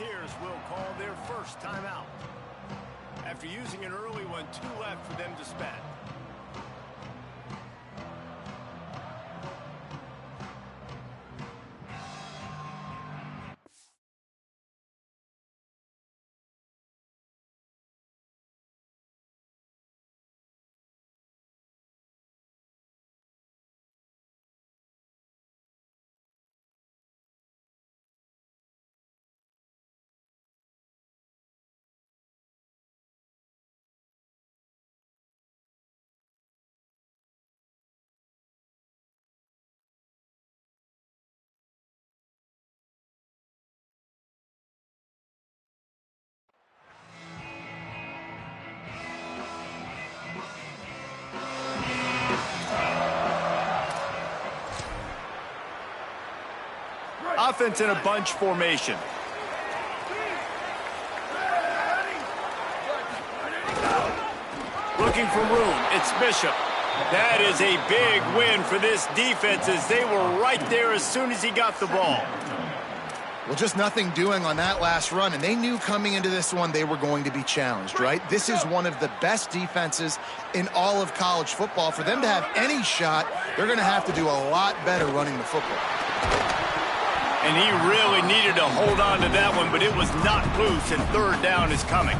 Volunteers will call their first timeout. After using an early one, 2 left for them to spend. Offense in a bunch formation. Looking for room. It's Bishop. That is a big win for this defense as they were right there as soon as he got the ball. Well, just nothing doing on that last run, and they knew coming into this one they were going to be challenged, right? This is one of the best defenses in all of college football. For them to have any shot, they're going to have to do a lot better running the football. And he really needed to hold on to that one, but it was not loose, and third down is coming.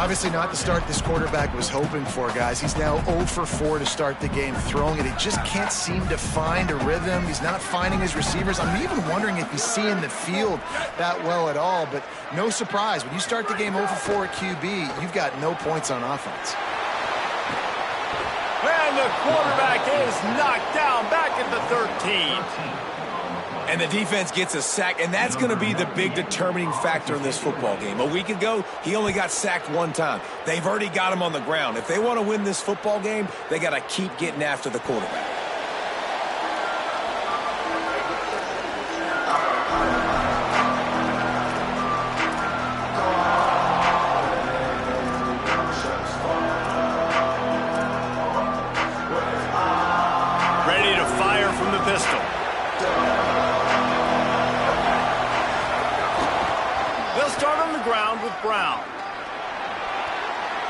Obviously not the start this quarterback was hoping for, guys. He's now 0 for 4 to start the game throwing it. He just can't seem to find a rhythm. He's not finding his receivers. I'm even wondering if he's seeing the field that well at all, but no surprise. When you start the game 0 for 4 at QB, you've got no points on offense. And the quarterback is knocked down back at the 13. And the defense gets a sack, and that's going to be the big determining factor in this football game. A week ago, he only got sacked 1 time. They've already got him on the ground. If they want to win this football game, they got to keep getting after the quarterback. Ready to fire from the pistol. They'll start on the ground with Brown.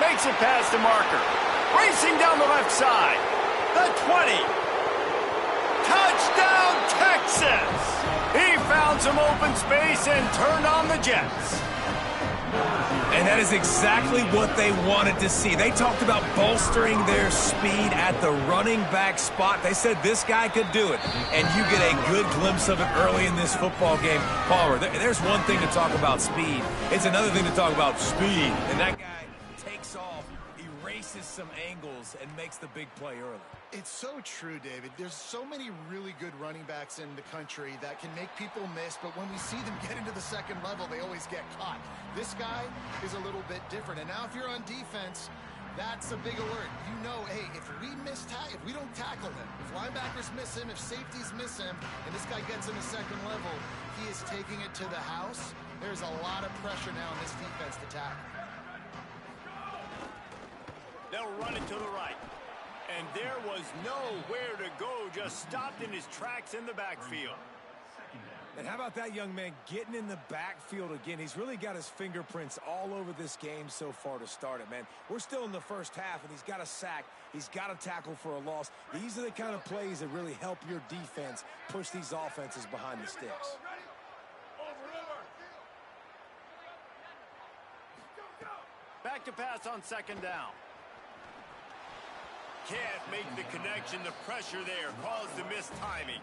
Makes it past the marker. Racing down the left side. The 20. Touchdown, Texas! He found some open space and turned on the Jets. And that is exactly what they wanted to see. They talked about bolstering their speed at the running back spot. They said this guy could do it. And you get a good glimpse of it early in this football game. Palmer, there's one thing to talk about speed. It's another thing to talk about speed. And that guy takes off, erases some angles, and makes the big play early. It's so true, David. There's so many really good running backs in the country that can make people miss, but when we see them get into the second level, they always get caught. This guy is a little bit different. And now if you're on defense, that's a big alert. You know, hey, if we don't tackle him, if linebackers miss him, if safeties miss him, and this guy gets in the second level, he is taking it to the house. There's a lot of pressure now on this defense to tackle. They'll run it to the right. And there was nowhere to go, just stopped in his tracks in the backfield. And how about that young man getting in the backfield again? He's really got his fingerprints all over this game so far to start it, man. We're still in the first half, and he's got a sack. He's got a tackle for a loss. These are the kind of plays that really help your defense push these offenses behind the sticks. Back to pass on second down. Can't make the connection. The pressure there caused the missed timing.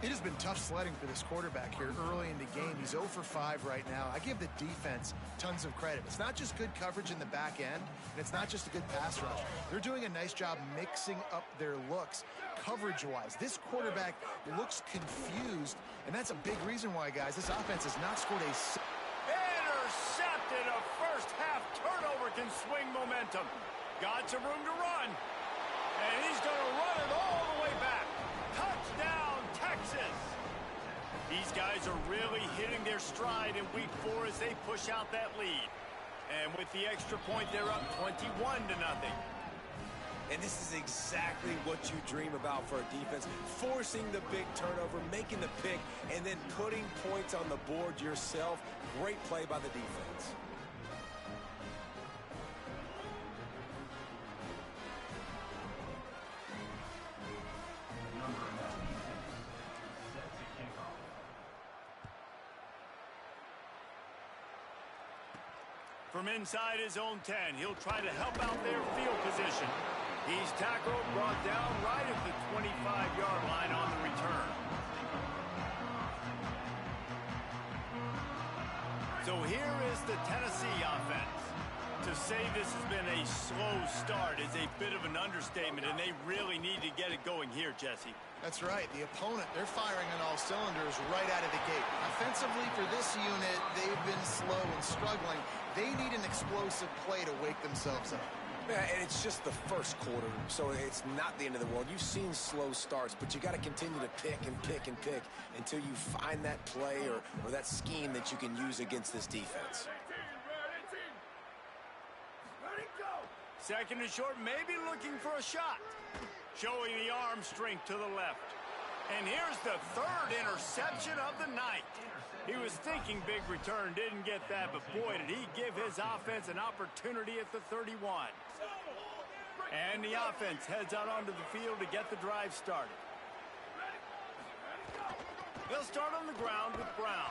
It has been tough sledding for this quarterback here early in the game. He's 0 for 5 right now. I give the defense tons of credit. It's not just good coverage in the back end, and it's not just a good pass rush. They're doing a nice job mixing up their looks coverage-wise. This quarterback looks confused, and that's a big reason why, guys, this offense has not scored a... Intercepted. A first-half turnover can swing momentum. Got some room to run. And he's going to run it all the way back. Touchdown, Texas. These guys are really hitting their stride in week 4 as they push out that lead. And with the extra point, they're up 21-0. And this is exactly what you dream about for a defense. Forcing the big turnover, making the pick, and then putting points on the board yourself. Great play by the defense. From inside his own 10, he'll try to help out their field position. He's tackled, brought down right at the 25-yard line on the return. So here is the Tennessee offense. To say this has been a slow start is a bit of an understatement, and they really need to get it going here, Jesse. That's right. The opponent, they're firing on all cylinders right out of the gate. Offensively, for this unit, they've been slow and struggling. They need an explosive play to wake themselves up. Yeah, and it's just the first quarter, so it's not the end of the world. You've seen slow starts, but you got to continue to pick and pick and pick until you find that play or that scheme that you can use against this defense. Second and short, maybe looking for a shot. Showing the arm strength to the left. And here's the third interception of the night. He was thinking big return, didn't get that, but boy, did he give his offense an opportunity at the 31. And the offense heads out onto the field to get the drive started. They'll start on the ground with Brown.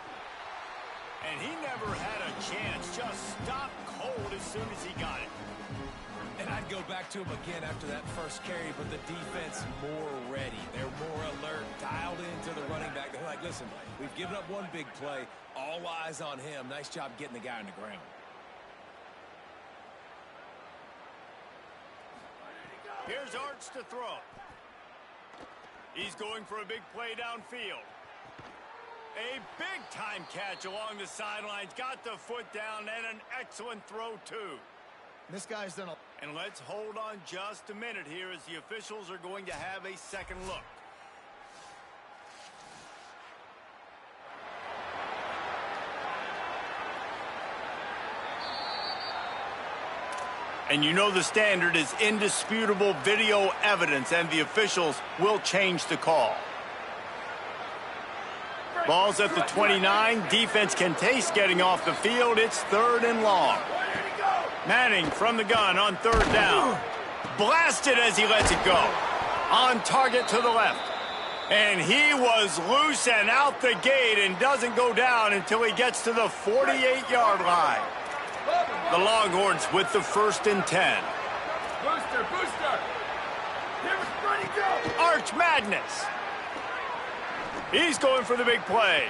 And he never had a chance, just stopped cold as soon as he got it. And I'd go back to him again after that first carry, but the defense more ready. They're more alert, dialed into the running back. They're like, listen, we've given up one big play. All eyes on him. Nice job getting the guy on the ground. Here's Arch to throw. He's going for a big play downfield. A big-time catch along the sidelines. Got the foot down and an excellent throw, too. This guy's done a... And let's hold on just a minute here as the officials are going to have a second look. And you know the standard is indisputable video evidence, and the officials will change the call. Ball's at the 29. Defense can taste getting off the field. It's third and long. Manning from the gun on third down. Blasted as he lets it go. On target to the left. And he was loose and out the gate and doesn't go down until he gets to the 48-yard line. The Longhorns with the 1st and 10. Booster. Here's Freddie go. Arch Madness. He's going for the big play.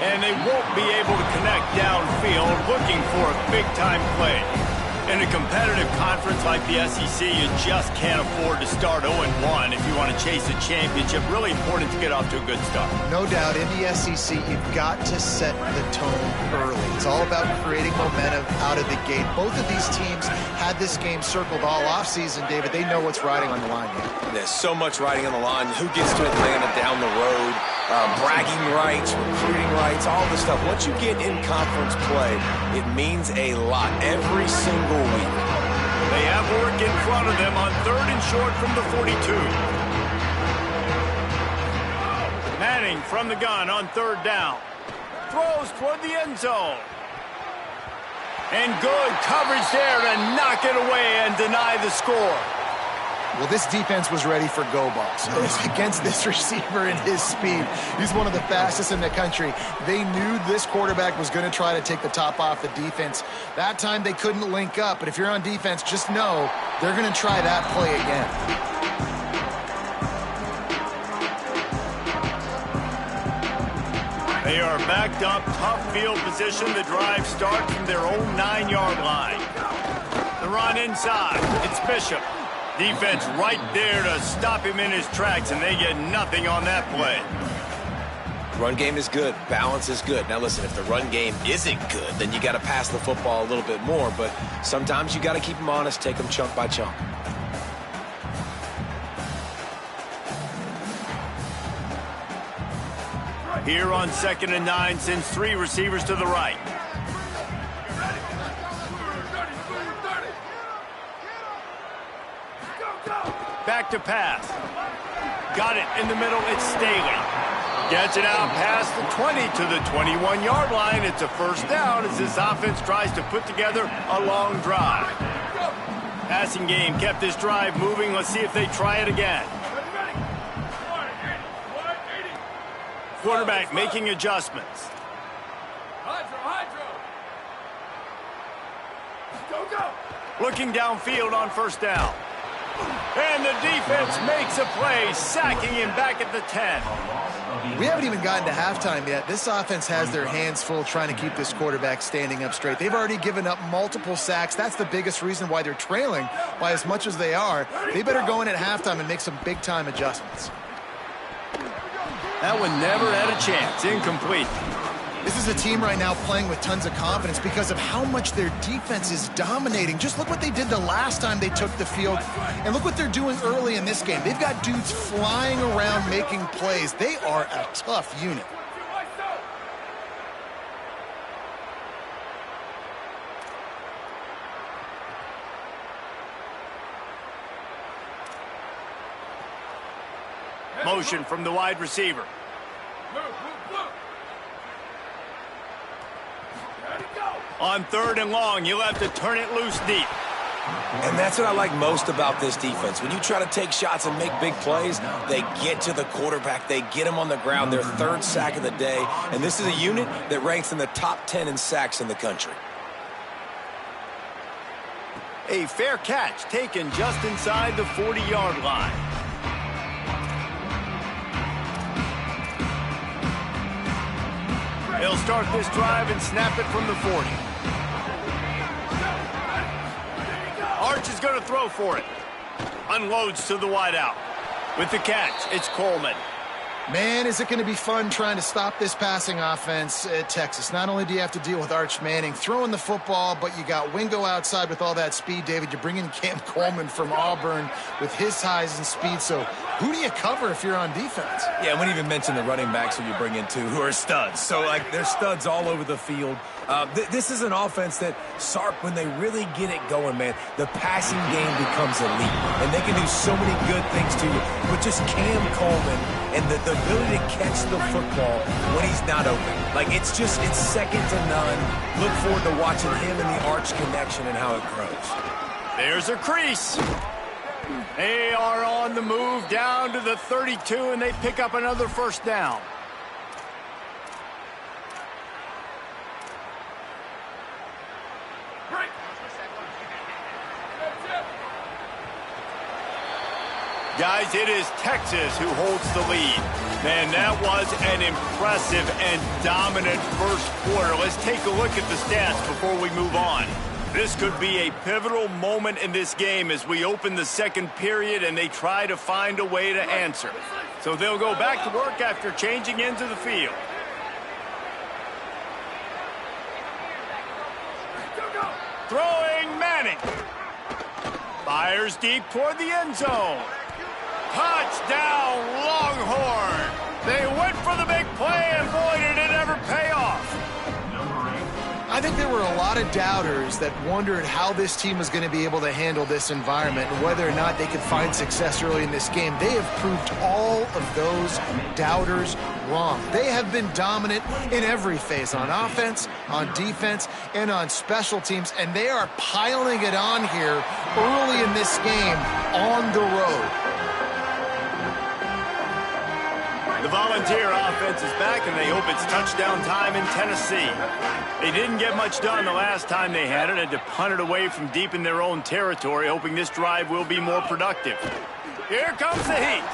And they won't be able to connect downfield, looking for a big-time play. In a competitive conference like the SEC, you just can't afford to start 0-1 if you want to chase a championship. Really important to get off to a good start. No doubt, in the SEC, you've got to set the tone early. It's all about creating momentum out of the gate. Both of these teams had this game circled all offseason, David. They know what's riding on the line here. There's so much riding on the line. Who gets to Atlanta down the road? Bragging rights, recruiting rights, all this stuff. Once you get in conference play, it means a lot every single week. They have work in front of them on third and short from the 42. Manning from the gun on third down. Throws toward the end zone. And good coverage there to knock it away and deny the score. Well, this defense was ready for go balls. Against this receiver and his speed. He's one of the fastest in the country. They knew this quarterback was going to try to take the top off the defense. That time they couldn't link up, but if you're on defense, just know they're going to try that play again. They are backed up, tough field position. The drive starts from their own 9-yard line. The run inside. It's Bishop. Defense right there to stop him in his tracks, and they get nothing on that play. Run game is good. Balance is good. Now, listen, if the run game isn't good, then you got to pass the football a little bit more, but sometimes you got to keep them honest, take them chunk by chunk. Here on 2nd and 9, sends 3 receivers to the right. back to pass. Got it in the middle, it's Staley. Gets it out past the 20 to the 21-yard line. It's a first down as this offense tries to put together a long drive. Passing game kept this drive moving. Let's see if they try it again. Quarterback making adjustments. Looking downfield on first down. And the defense makes a play, sacking him back at the 10. We haven't even gotten to halftime yet. This offense has their hands full trying to keep this quarterback standing up straight. They've already given up multiple sacks. That's the biggest reason why they're trailing by as much as they are. They better go in at halftime and make some big-time adjustments. That one never had a chance. Incomplete. This is a team right now playing with tons of confidence because of how much their defense is dominating. Just look what they did the last time they took the field, and look what they're doing early in this game. They've got dudes flying around making plays. They are a tough unit. Motion from the wide receiver. On third and long, you'll have to turn it loose deep. And that's what I like most about this defense. When you try to take shots and make big plays, they get to the quarterback. They get him on the ground. Their third sack of the day. And this is a unit that ranks in the top 10 in sacks in the country. A fair catch taken just inside the 40-yard line. They'll start this drive and snap it from the 40. Arch is going to throw for it. Unloads to the wideout. With the catch, it's Coleman. Man, is it going to be fun trying to stop this passing offense at Texas. Not only do you have to deal with Arch Manning throwing the football, but you got Wingo outside with all that speed, David. You bring in Cam Coleman from Auburn with his size and speed. So who do you cover if you're on defense? Yeah, I wouldn't even mention the running backs who you bring in, too, who are studs. So, like, they're studs all over the field. This is an offense that, Sark, when they really get it going, man, the passing game becomes elite. And they can do so many good things to you. But just Cam Coleman and the ability to catch the football when he's not open. Like, it's second to none. Look forward to watching him and the Arch connection and how it grows. There's a crease. They are on the move down to the 32, and they pick up another first down. Guys, it is Texas who holds the lead. Man, that was an impressive and dominant first quarter. Let's take a look at the stats before we move on. This could be a pivotal moment in this game as we open the second period and they try to find a way to answer. So they'll go back to work after changing into the field. Throwing Manning. Fires deep toward the end zone. Touchdown, Longhorn. They went for the big play, and boy, did it ever pay off. I think there were a lot of doubters that wondered how this team was going to be able to handle this environment and whether or not they could find success early in this game. They have proved all of those doubters wrong. They have been dominant in every phase, on offense, on defense, and on special teams, and they are piling it on here early in this game on the road. The Volunteer offense is back, and they hope it's touchdown time in Tennessee. They didn't get much done the last time they had it. Had to punt it away from deep in their own territory, hoping this drive will be more productive. Here comes the heat,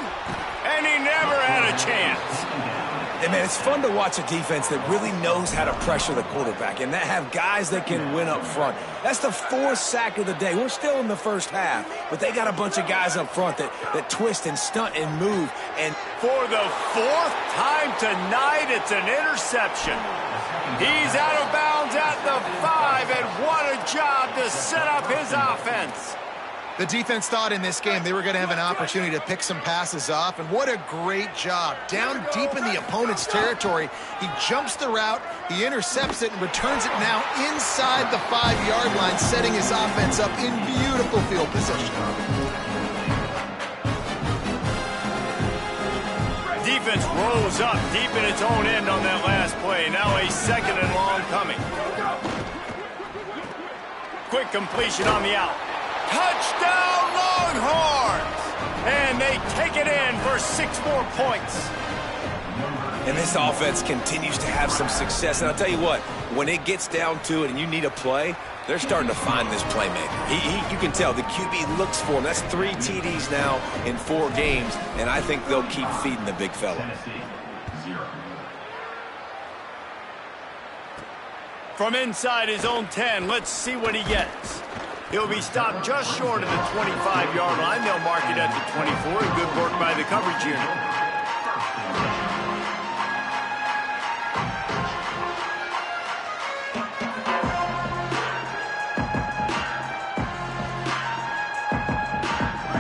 and he never had a chance. And, man, it's fun to watch a defense that really knows how to pressure the quarterback and that have guys that can win up front. That's the fourth sack of the day. We're still in the first half, but they got a bunch of guys up front that twist and stunt and move. And for the fourth time tonight, it's an interception. He's out of bounds at the 5, and what a job to set up his offense. The defense thought in this game they were going to have an opportunity to pick some passes off, and what a great job. Down deep in the opponent's territory, he jumps the route, he intercepts it, and returns it now inside the 5-yard line, setting his offense up in beautiful field position. defense rose up deep in its own end on that last play. Now a second and long coming. Quick completion on the out. Touchdown, Longhorns! And they take it in for 6 more points. And this offense continues to have some success. And I'll tell you what, when it gets down to it and you need a play, they're starting to find this playmaker. You can tell the QB looks for him. That's 3 TDs now in 4 games, and I think they'll keep feeding the big fella. From inside his own 10, let's see what he gets. He'll be stopped just short of the 25-yard line. They'll mark it at the 24. Good work by the coverage unit.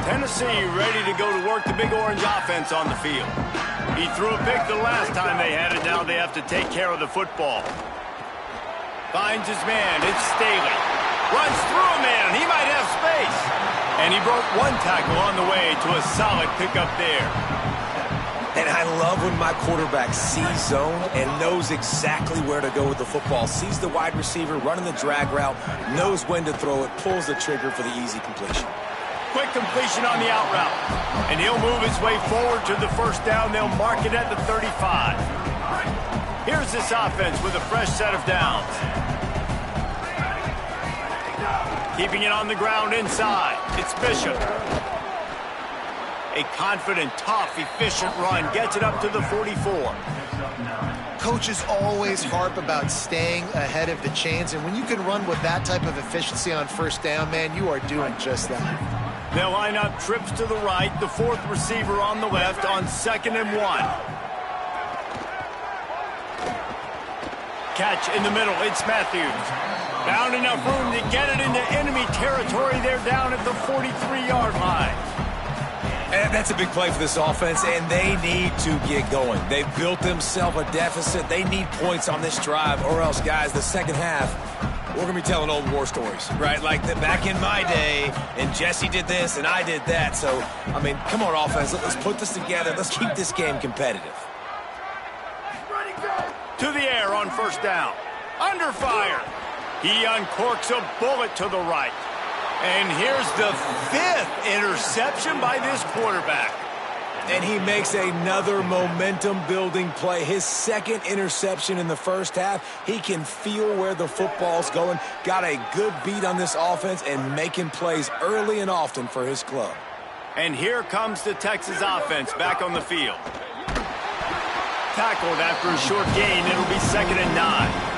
Tennessee ready to go to work the Big Orange offense on the field. He threw a pick the last time they had it. Now they have to take care of the football. Finds his man. It's Staley. Runs through a man. He might have space. And he broke 1 tackle on the way to a solid pickup there. And I love when my quarterback sees zone and knows exactly where to go with the football. Sees the wide receiver running the drag route, knows when to throw it, pulls the trigger for the easy completion. Quick completion on the out route. And he'll move his way forward to the first down. They'll mark it at the 35. Here's this offense with a fresh set of downs. Keeping it on the ground inside. It's Bishop. A confident, tough, efficient run. Gets it up to the 44. Coaches always harp about staying ahead of the chains, and when you can run with that type of efficiency on first down, man, you are doing just that. They'll line up trips to the right, the 4th receiver on the left on 2nd and 1. Catch in the middle, it's Matthews. Found enough room to get it into enemy territory. They're down at the 43-yard line. And that's a big play for this offense, and they need to get going. They've built themselves a deficit. They need points on this drive, or else, guys, the second half, we're going to be telling old war stories, right? Like back in my day, and Jesse did this, and I did that. So, I mean, come on, offense. Let's put this together. Let's keep this game competitive. To the air on first down. Under fire. He uncorks a bullet to the right. And here's the 5th interception by this quarterback. And he makes another momentum-building play. His 2nd interception in the first half. He can feel where the football's going. Got a good beat on this offense and making plays early and often for his club. And here comes the Texas offense back on the field. Tackled after a short gain. It'll be 2nd and 9.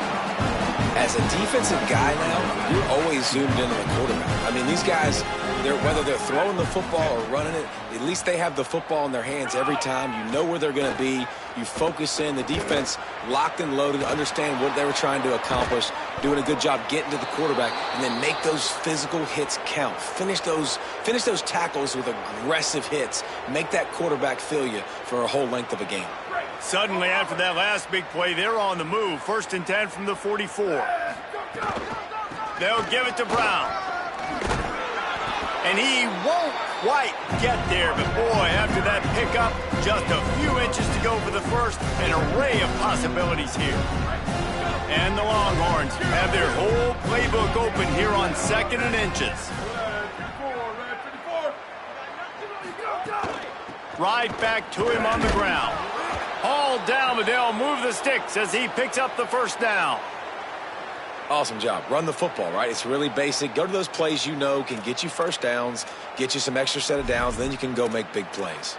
As a defensive guy now, you're always zoomed in on the quarterback. I mean, these guys, whether they're throwing the football or running it, at least they have the football in their hands every time. You know where they're going to be. You focus in. The defense locked and loaded, understand what they were trying to accomplish, doing a good job getting to the quarterback, and then make those physical hits count. Finish those tackles with aggressive hits. Make that quarterback feel you for a whole length of a game. Suddenly, after that last big play, they're on the move. 1st and 10 from the 44. They'll give it to Brown. And he won't quite get there, but boy, after that pickup, just a few inches to go for the first. An array of possibilities here. And the Longhorns have their whole playbook open here on 2nd and inches. Right back to him on the ground. Hauled down, but they'll move the sticks as he picks up the first down. Awesome job. Run the football, right? It's really basic. Go to those plays you know can get you first downs, get you some extra set of downs, then you can go make big plays.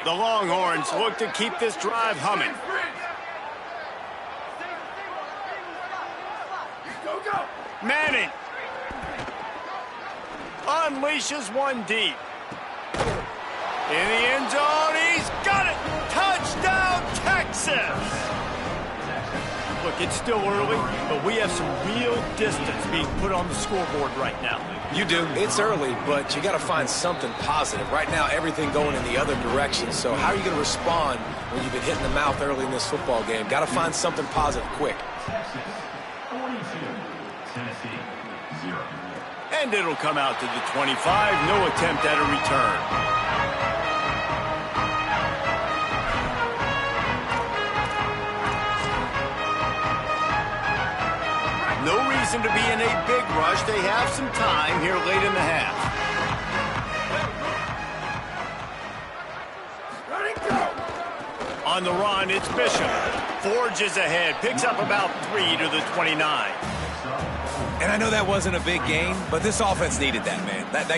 The Longhorns look to keep this drive humming. Manning unleashes one deep. In the end zone, he's got it! Touchdown, Texas! Look, it's still early, but we have some real distance being put on the scoreboard right now. You do. It's early, but you got to find something positive. Right now, everything going in the other direction. So how are you going to respond when you've been hit in the mouth early in this football game? Got to find something positive quick. And it'll come out to the 25. No attempt at a return. reason to be in a big rush. They have some time here late in the half. On the run, it's Bishop. Forges ahead, picks up about 3 to the 29. And I know that wasn't a big game, but this offense needed that, man. That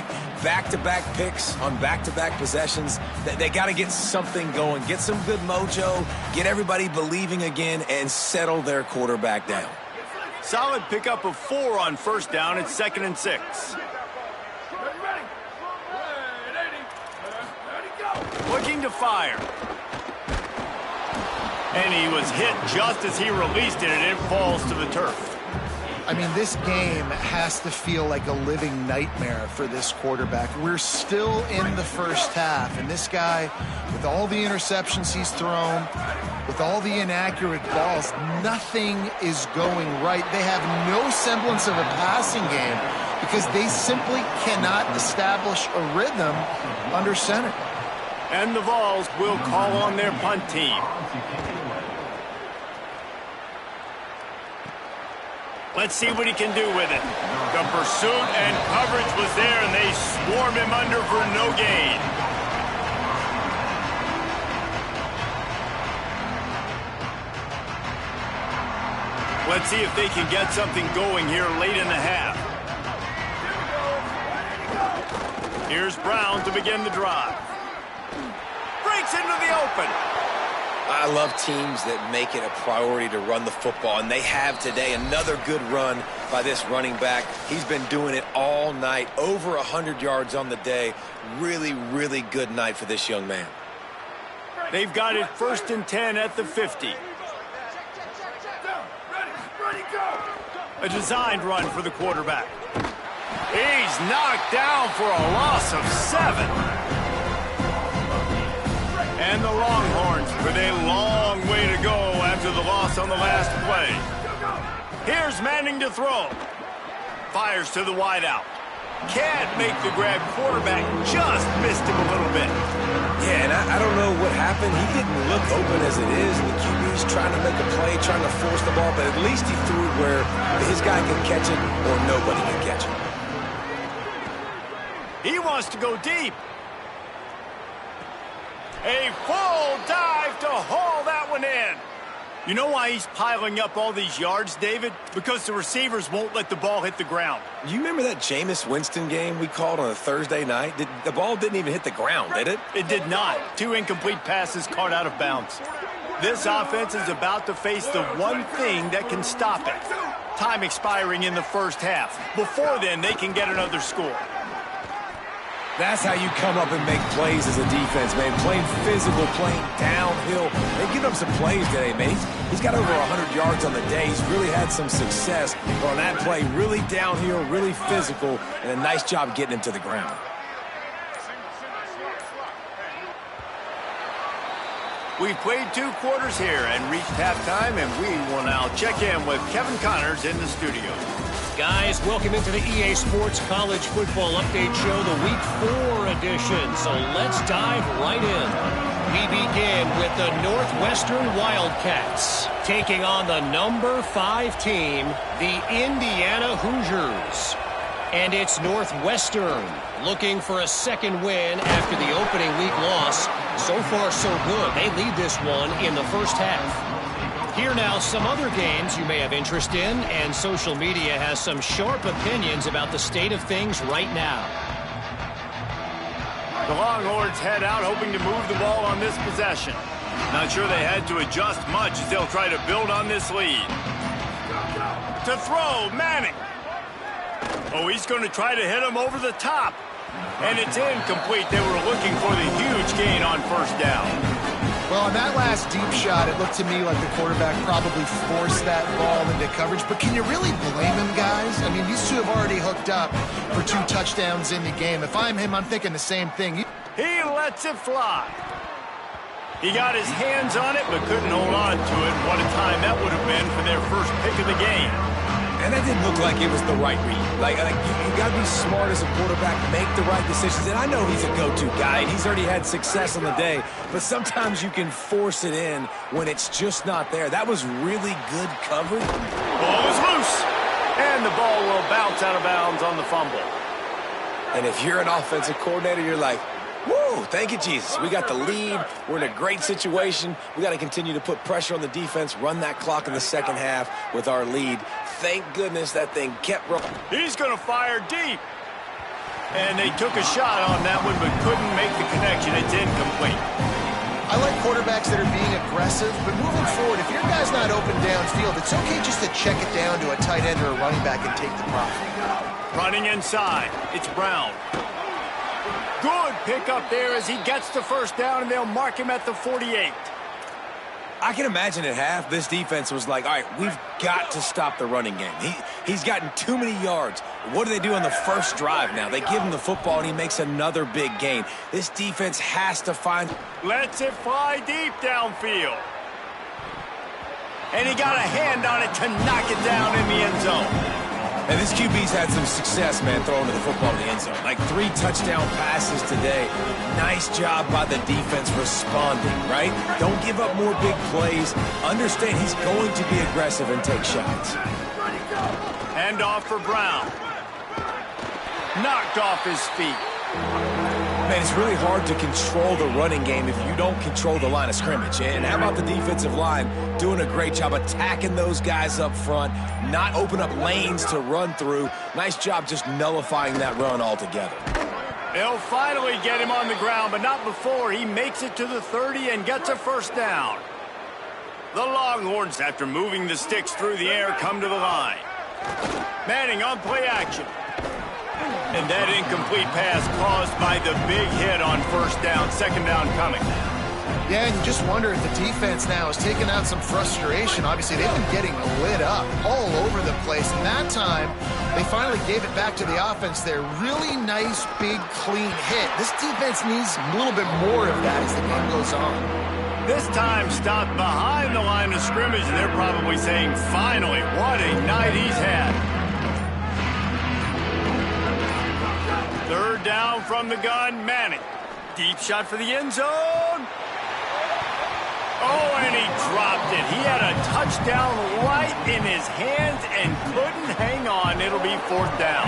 back-to-back picks on back-to-back possessions, they got to get something going, get some good mojo, get everybody believing again, and settle their quarterback down. Solid pickup of 4 on first down. It's 2nd and 6. Looking to fire. And he was hit just as he released it, and it falls to the turf. I mean, this game has to feel like a living nightmare for this quarterback. We're still in the first half, and this guy, with all the interceptions he's thrown, with all the inaccurate balls, nothing is going right. They have no semblance of a passing game because they simply cannot establish a rhythm under center. And the Vols will call on their punt team. Let's see what he can do with it. The pursuit and coverage was there, and they swarm him under for no gain. Let's see if they can get something going here late in the half. Here's Brown to begin the drive. Breaks into the open. I love teams that make it a priority to run the football, and they have today. Another good run by this running back. He's been doing it all night, over 100 yards on the day. Really, really good night for this young man. They've got it 1st and 10 at the 50. A designed run for the quarterback. He's knocked down for a loss of 7. And the Longhorns with a long way to go after the loss on the last play. Here's Manning to throw. Fires to the wideout. Can't make the grab. Quarterback just missed him a little bit. Yeah, and I don't know what happened. He didn't look open as it is. The QB's trying to make a play, trying to force the ball, but at least he threw it where his guy can catch it or nobody can catch it. He wants to go deep. A full dive to haul that one in. You know why he's piling up all these yards, David? Because the receivers won't let the ball hit the ground. Do you remember that Jameis Winston game we called on a Thursday night? The ball didn't even hit the ground, did it? It did not. 2 incomplete passes caught out of bounds. This offense is about to face the one thing that can stop it. Time expiring in the first half. Before then, they can get another score. That's how you come up and make plays as a defense, man. Playing physical, playing downhill. They give him some plays today, man. He's got over 100 yards on the day. He's really had some success. But on that play, really downhill, really physical, and a nice job getting him to the ground. We've played 2 quarters here and reached halftime, and we will now check in with Kevin Connors in the studio. Guys, welcome into the EA Sports College Football Update Show, the Week 4 edition. So let's dive right in. We begin with the Northwestern Wildcats taking on the number 5 team, the Indiana Hoosiers. And it's Northwestern looking for a second win after the opening week loss. So far, so good. They lead this one in the first half. Here now, some other games you may have interest in, and social media has some sharp opinions about the state of things right now. The Longhorns head out hoping to move the ball on this possession. Not sure they had to adjust much as they'll try to build on this lead. To throw, Manning. Oh, he's going to try to hit him over the top. And it's incomplete. They were looking for the huge gain on first down. Well, on that last deep shot, it looked to me like the quarterback probably forced that ball into coverage. But can you really blame him, guys? I mean, these two have already hooked up for 2 touchdowns in the game. If I'm him, I'm thinking the same thing. He lets it fly. He got his hands on it, but couldn't hold on to it. What a time that would have been for their first pick of the game. And that didn't look like it was the right read. Like you got to be smart as a quarterback, make the right decisions. And I know he's a go-to guy, and he's already had success on the day. But sometimes you can force it in when it's just not there. That was really good coverage. Ball is loose. And the ball will bounce out of bounds on the fumble. And if you're an offensive coordinator, you're like, woo, thank you, Jesus. We got the lead. We're in a great situation. We got to continue to put pressure on the defense, run that clock in the second half with our lead. Thank goodness that thing kept rolling. He's going to fire deep. And they took a shot on that one but couldn't make the connection. It's incomplete. I like quarterbacks that are being aggressive, but moving forward, if your guy's not open downfield, it's okay just to check it down to a tight end or a running back and take the profit. Running inside, it's Brown. Good pickup there as he gets the first down, and they'll mark him at the 48. I can imagine at half, this defense was like, all right, we've got to stop the running game. He's gotten too many yards. What do they do on the first drive now? They give him the football, and he makes another big gain. This defense has to find... Lets it fly deep downfield. And he got a hand on it to knock it down in the end zone. And this QB's had some success, man, throwing to the football in the end zone. Like 3 touchdown passes today. Nice job by the defense responding, right? Don't give up more big plays. Understand he's going to be aggressive and take shots. Hand off for Brown. Knocked off his feet. Man, it's really hard to control the running game if you don't control the line of scrimmage. And how about the defensive line doing a great job attacking those guys up front, not open up lanes to run through. Nice job just nullifying that run altogether. They'll finally get him on the ground, but not before he makes it to the 30 and gets a first down. The Longhorns, after moving the sticks through the air, come to the line. Manning on play action. And that incomplete pass caused by the big hit on first down, second down coming. Yeah, and you just wonder if the defense now has taken out some frustration. Obviously, they've been getting lit up all over the place. And that time, they finally gave it back to the offense there. Really nice, big, clean hit. This defense needs a little bit more of that as the game goes on. This time stopped behind the line of scrimmage, and they're probably saying, finally, what a night he's had. Third down from the gun, Manning. Deep shot for the end zone. Oh, and he dropped it. He had a touchdown right in his hands and couldn't hang on. It'll be fourth down.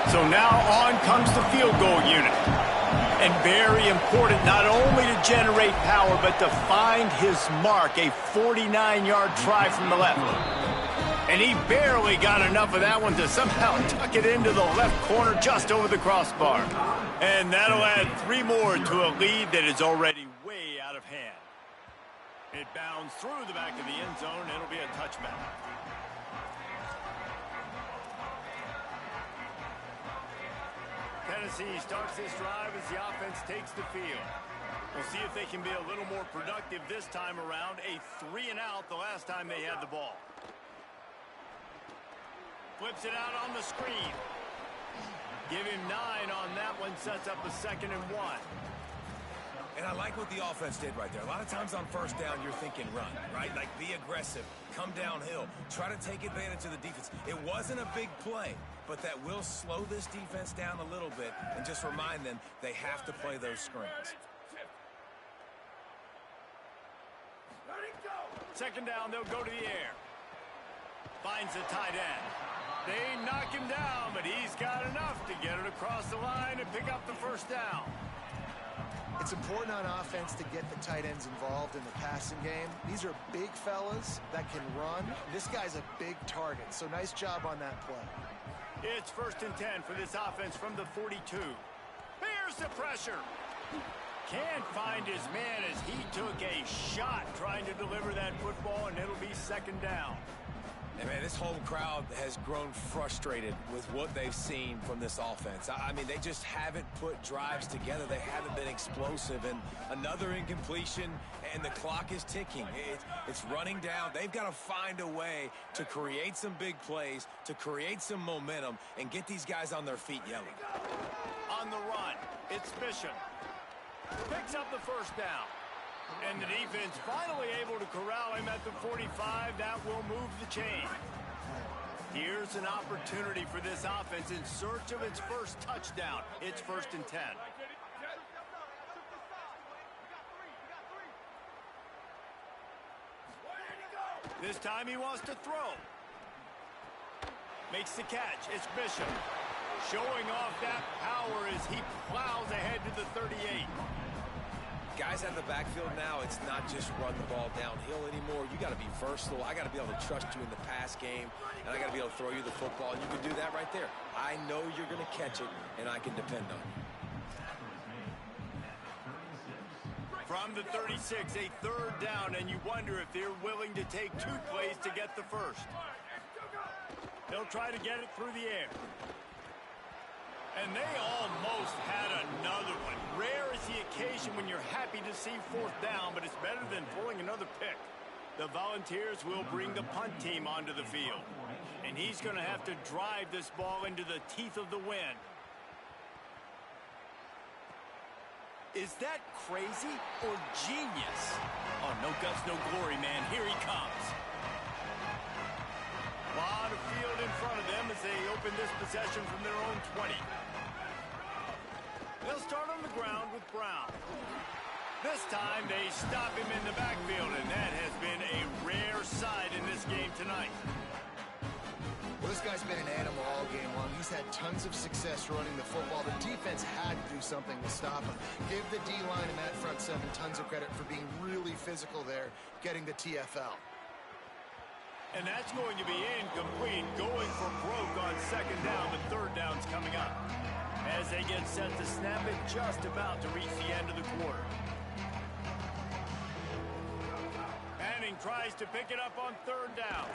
So now on comes the field goal unit. And very important not only to generate power, but to find his mark, a 49-yard try from the left. And he barely got enough of that one to somehow tuck it into the left corner just over the crossbar. And that'll add 3 more to a lead that is already way out of hand. It bounds through the back of the end zone. It'll be a touchback. Tennessee starts this drive as the offense takes the field. We'll see if they can be a little more productive this time around. A 3-and-out the last time they had the ball. Flips it out on the screen. Give him 9 on that one. Sets up a 2nd and 1. And I like what the offense did right there. A lot of times on first down, you're thinking run, right? Like be aggressive, come downhill, try to take advantage of the defense. It wasn't a big play, but that will slow this defense down a little bit and just remind them they have to play those screens. Second down, they'll go to the air. Finds the tight end. They knock him down, but he's got enough to get it across the line and pick up the first down. It's important on offense to get the tight ends involved in the passing game. These are big fellas that can run. This guy's a big target, so nice job on that play. It's 1st and 10 for this offense from the 42. Here's the pressure. Can't find his man as he took a shot trying to deliver that football, and it'll be 2nd down. And man, this home crowd has grown frustrated with what they've seen from this offense. I mean, they just haven't put drives together. They haven't been explosive. And another incompletion, and the clock is ticking. It's running down. They've got to find a way to create some big plays, to create some momentum, and get these guys on their feet yelling. On the run, it's Bishop. Picks up the first down. And the defense finally able to corral him at the 45. That will move the chain. Here's an opportunity for this offense in search of its first touchdown. It's 1st and 10. This time he wants to throw. Makes the catch. It's Bishop. Showing off that power as he plows ahead to the 38. Guys out of the backfield now, it's not just run the ball downhill anymore. You got to be versatile. I got to be able to trust you in the pass game, and I got to be able to throw you the football, and you can do that right there. I know you're going to catch it, and I can depend on you. From the 36, a third down, and you wonder if they're willing to take 2 plays to get the first. They'll try to get it through the air. And they almost had another one. Rare is the occasion when you're happy to see 4th down, but it's better than pulling another pick. The Volunteers will bring the punt team onto the field. And he's going to have to drive this ball into the teeth of the wind. Is that crazy or genius? Oh, no guts, no glory, man. Here he comes. A lot of field in front of them as they open this possession from their own 20. They'll start on the ground with Brown. This time they stop him in the backfield, and that has been a rare sight in this game tonight. Well, this guy's been an animal all game long. He's had tons of success running the football. The defense had to do something to stop him. Give the D-line and that front 7 tons of credit for being really physical there, getting the TFL. And that's going to be incomplete, going for broke on 2nd down, but 3rd down's coming up. As they get set to snap it, just about to reach the end of the quarter. Manning tries to pick it up on 3rd down.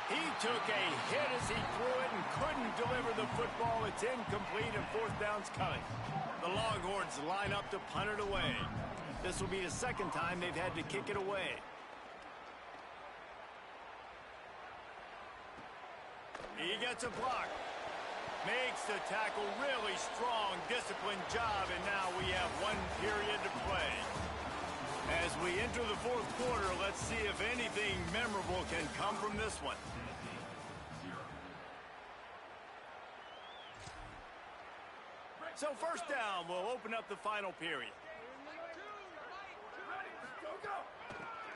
He took a hit as he threw it and couldn't deliver the football. It's incomplete and 4th down's coming. The Longhorns line up to punt it away. This will be the 2nd time they've had to kick it away. He gets a block. Makes the tackle really strong, disciplined job, and now we have 1 period to play. As we enter the 4th quarter, let's see if anything memorable can come from this one. So 1st down will open up the final period.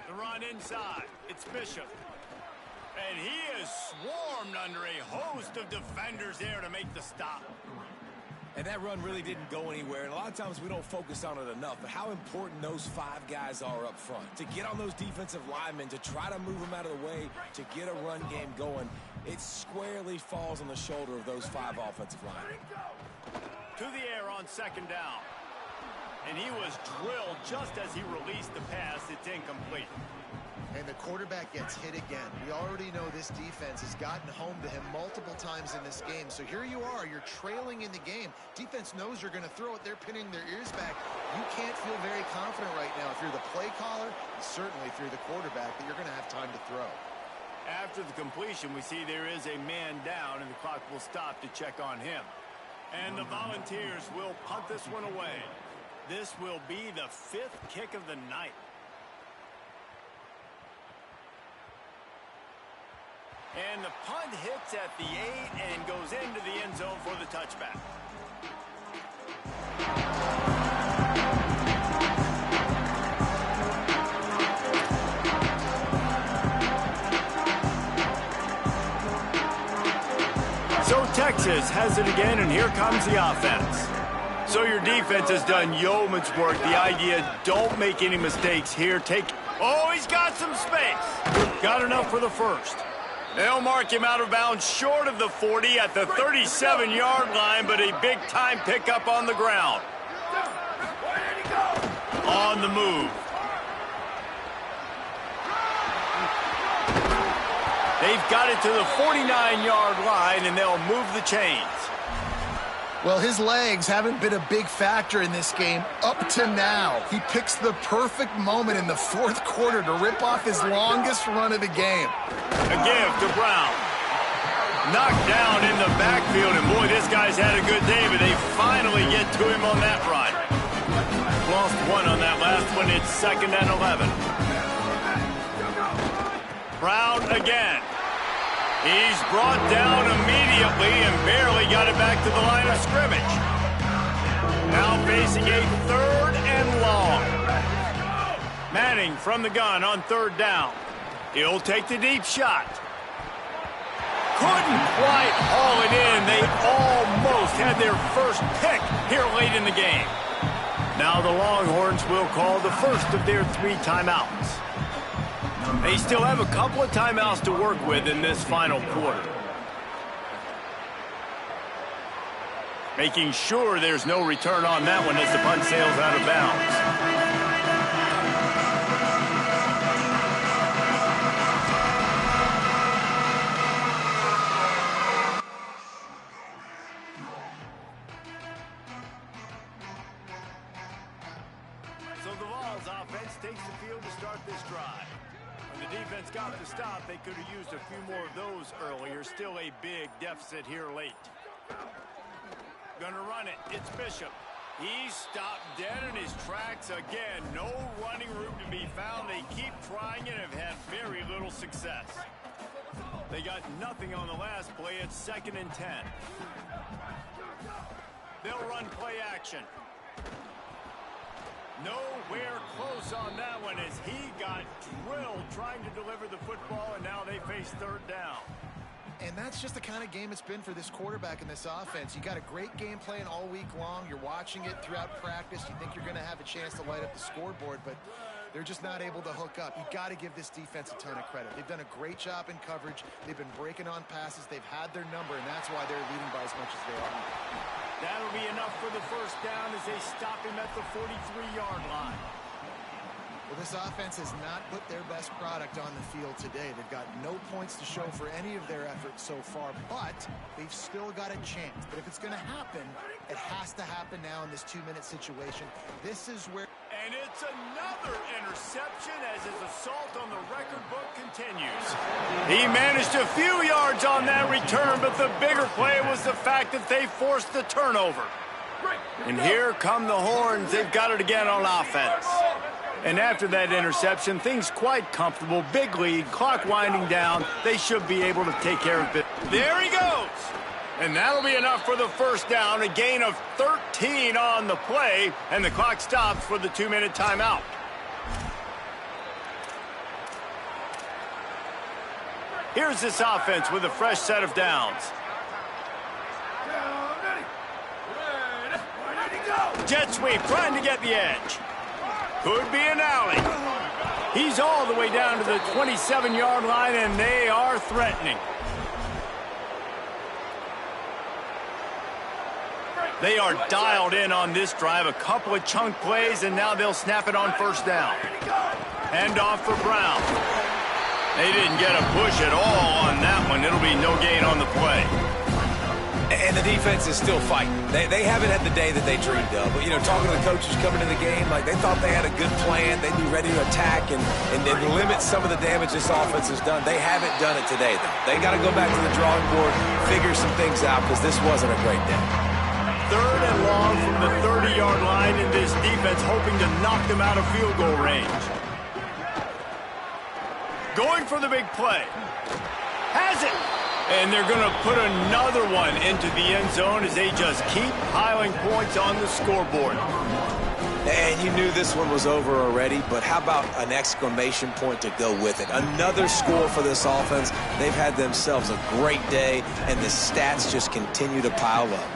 The run inside. It's Bishop. And he is swarmed under a host of defenders there to make the stop. And that run really didn't go anywhere. And a lot of times we don't focus on it enough. But how important those 5 guys are up front. To get on those defensive linemen, to try to move them out of the way, to get a run game going, it squarely falls on the shoulder of those 5 offensive linemen. To the air on 2nd down. And he was drilled just as he released the pass. It's incomplete. And the quarterback gets hit again. We already know this defense has gotten home to him multiple times in this game. So here you are, you're trailing in the game. Defense knows you're going to throw it. They're pinning their ears back. You can't feel very confident right now if you're the play caller, and certainly if you're the quarterback, that you're going to have time to throw. After the completion, we see there is a man down, and the clock will stop to check on him. And the Volunteers will punt this one away. This will be the 5th kick of the night. And the punt hits at the 8 and goes into the end zone for the touchback. So Texas has it again, and here comes the offense. So your defense has done yeoman's work. The idea, don't make any mistakes here. Oh, he's got some space. Got enough for the first. They'll mark him out of bounds short of the 40 at the 37-yard line, but a big-time pickup on the ground. On the move. They've got it to the 49-yard line, and they'll move the chains. Well, his legs haven't been a big factor in this game up to now. He picks the perfect moment in the 4th quarter to rip off his longest run of the game. A give to Brown. Knocked down in the backfield, and boy, this guy's had a good day, but they finally get to him on that run. Lost 1 on that last one. It's 2nd and 11. Brown again. He's brought down immediately and barely got it back to the line of scrimmage. Now facing a 3rd and long. Manning from the gun on 3rd down. He'll take the deep shot. couldn't quite haul it in. They almost had their first pick here late in the game. Now the Longhorns will call the first of their 3 timeouts. They still have a couple of timeouts to work with in this final quarter. Making sure there's no return on that one as the punt sails out of bounds. So the Vols offense takes the field to start this drive. When the defense got the stop, they could have used a few more of those earlier. Still a big deficit here late. Gonna run it. It's Bishop. He's stopped dead in his tracks again. No running room to be found. They keep trying and have had very little success. They got nothing on the last play. It's 2nd and 10. They'll run play action. Nowhere close on that one as he got drilled trying to deliver the football, and now they face 3rd down. And that's just the kind of game it's been for this quarterback in this offense. You got a great game plan all week long. You're watching it throughout practice. You think you're going to have a chance to light up the scoreboard, but they're just not able to hook up. You got to give this defense a ton of credit. They've done a great job in coverage. They've been breaking on passes. They've had their number, and that's why they're leading by as much as they are. That'll be enough for the first down as they stop him at the 43-yard line. Well, this offense has not put their best product on the field today. They've got no points to show for any of their efforts so far, but they've still got a chance. But if it's going to happen, it has to happen now in this 2-minute situation. This is where... And it's another interception as his assault on the record book continues. He managed a few yards on that return, but the bigger play was the fact that they forced the turnover. And here come the Horns. They've got it again on offense. And after that interception, things quite comfortable. Big lead, clock winding down. They should be able to take care of it. There he goes. And that'll be enough for the first down. A gain of 13 on the play. And the clock stops for the 2-minute timeout. Here's this offense with a fresh set of downs. Jet sweep, trying to get the edge. Could be an alley. He's all the way down to the 27-yard line, and they are threatening. They are dialed in on this drive. A couple of chunk plays, and now they'll snap it on first down. Hand off for Brown. They didn't get a push at all on that one. It'll be no gain on the play. And the defense is still fighting. They haven't had the day that they dreamed of. But, you know, talking to the coaches coming into the game, like they thought they had a good plan. They'd be ready to attack and limit some of the damage this offense has done. They haven't done it today, though. They got to go back to the drawing board, figure some things out, because this wasn't a great day. 3rd and long from the 30-yard line, and this defense hoping to knock them out of field goal range. Going for the big play. Has it. And they're going to put another one into the end zone as they just keep piling points on the scoreboard. And you knew this one was over already, but how about an exclamation point to go with it? Another score for this offense. They've had themselves a great day, and the stats just continue to pile up.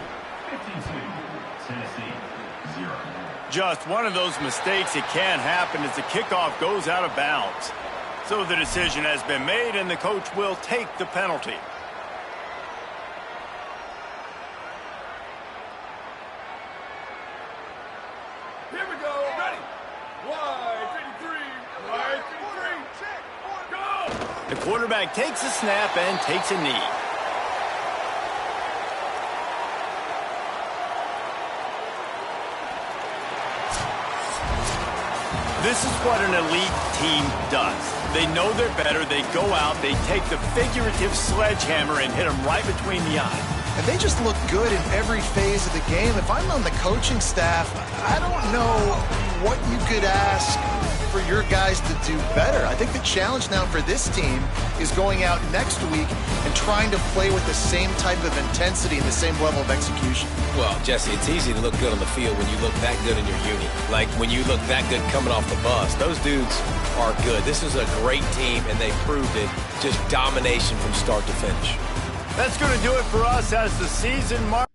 Just one of those mistakes that can happen as the kickoff goes out of bounds. So the decision has been made, and the coach will take the penalty. Here we go, ready. Wide 53, wide 53, go! The quarterback takes a snap and takes a knee. This is what an elite team does. They know they're better. They go out, they take the figurative sledgehammer and hit them right between the eyes. And they just look good in every phase of the game. If I'm on the coaching staff, I don't know what you could ask for your guys to do better. I think the challenge now for this team is going out next week and trying to play with the same type of intensity and the same level of execution. Well, Jesse, it's easy to look good on the field when you look that good in your uni. Like when you look that good coming off the bus. Those dudes are good. This is a great team, and they proved it. Just domination from start to finish. That's going to do it for us as the season marks.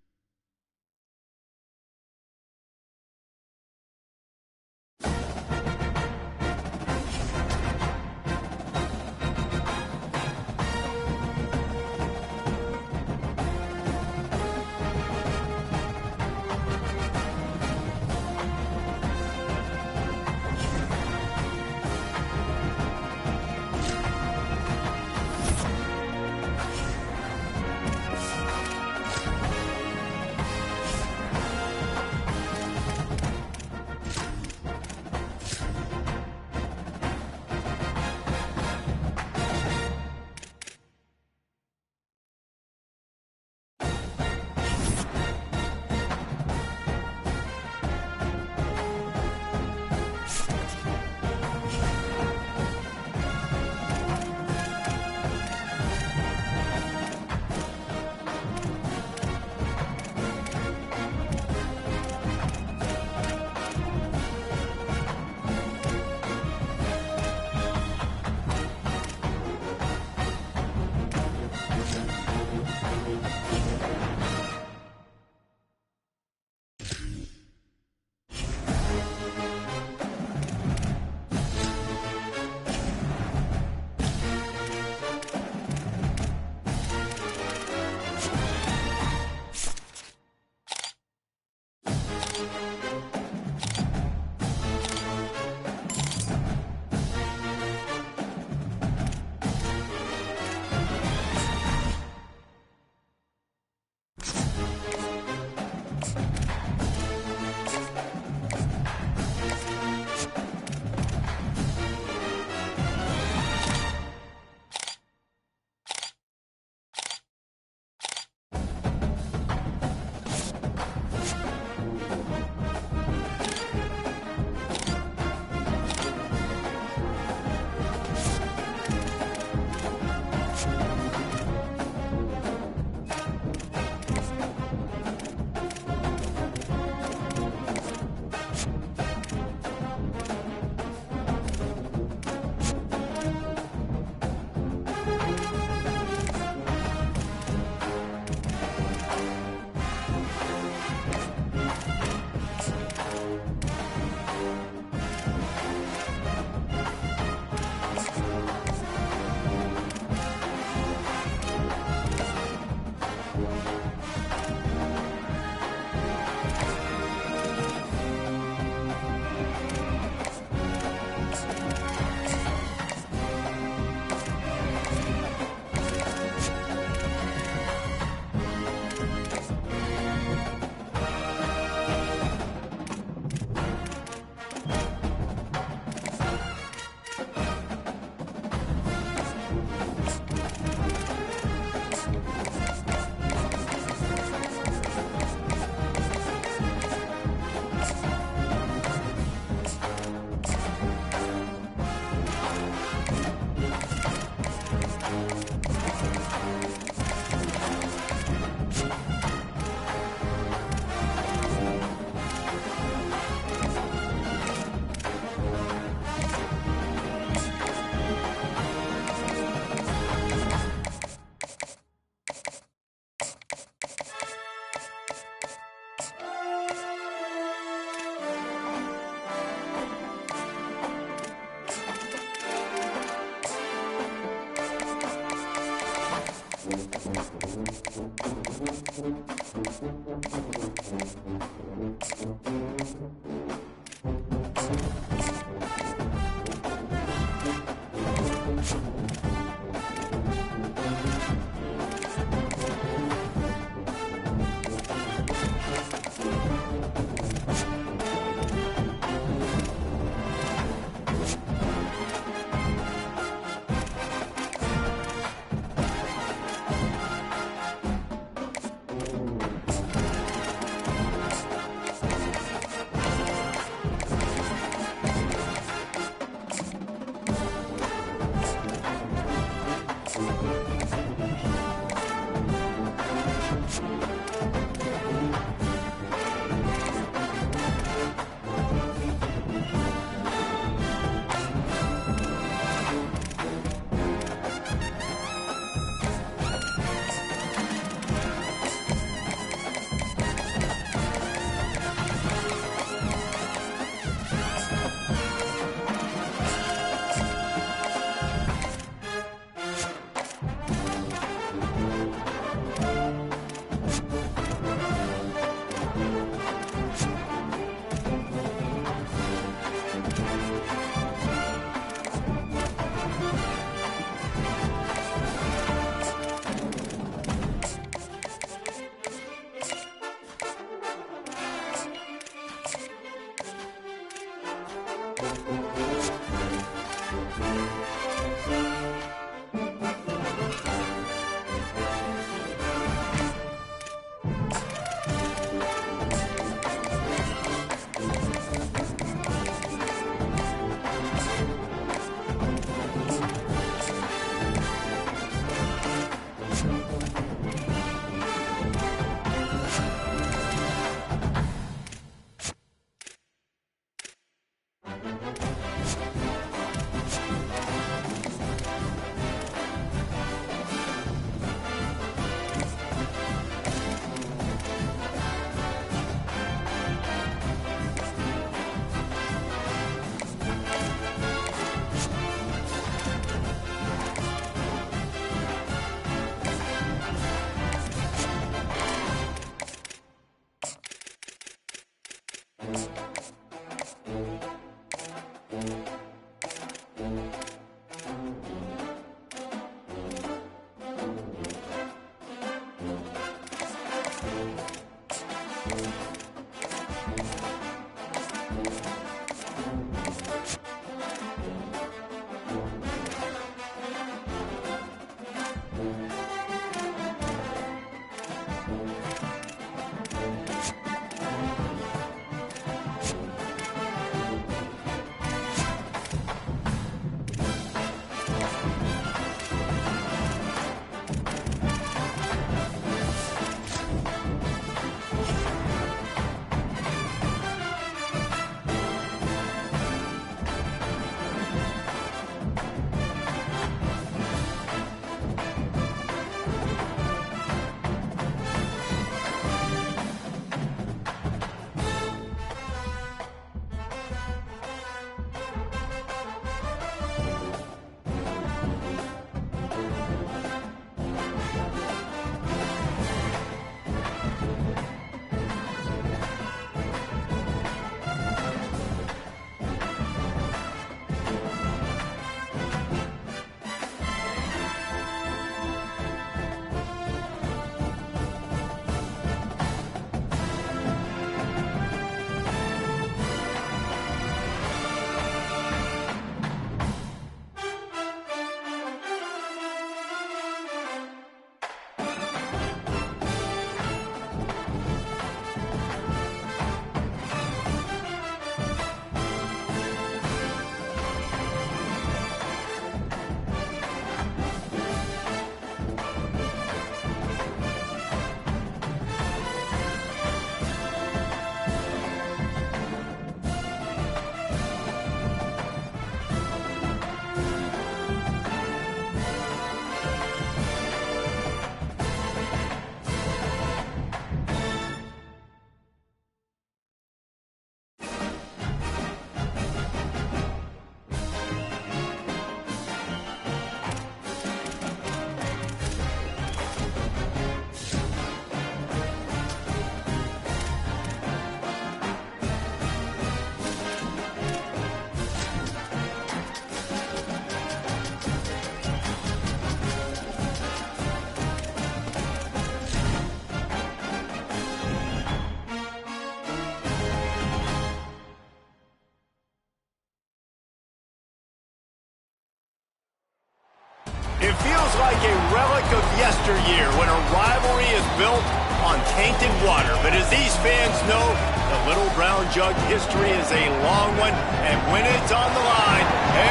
It feels like a relic of yesteryear when a rivalry is built on tainted water. But as these fans know, the Little Brown Jug history is a long one, and when it's on the line,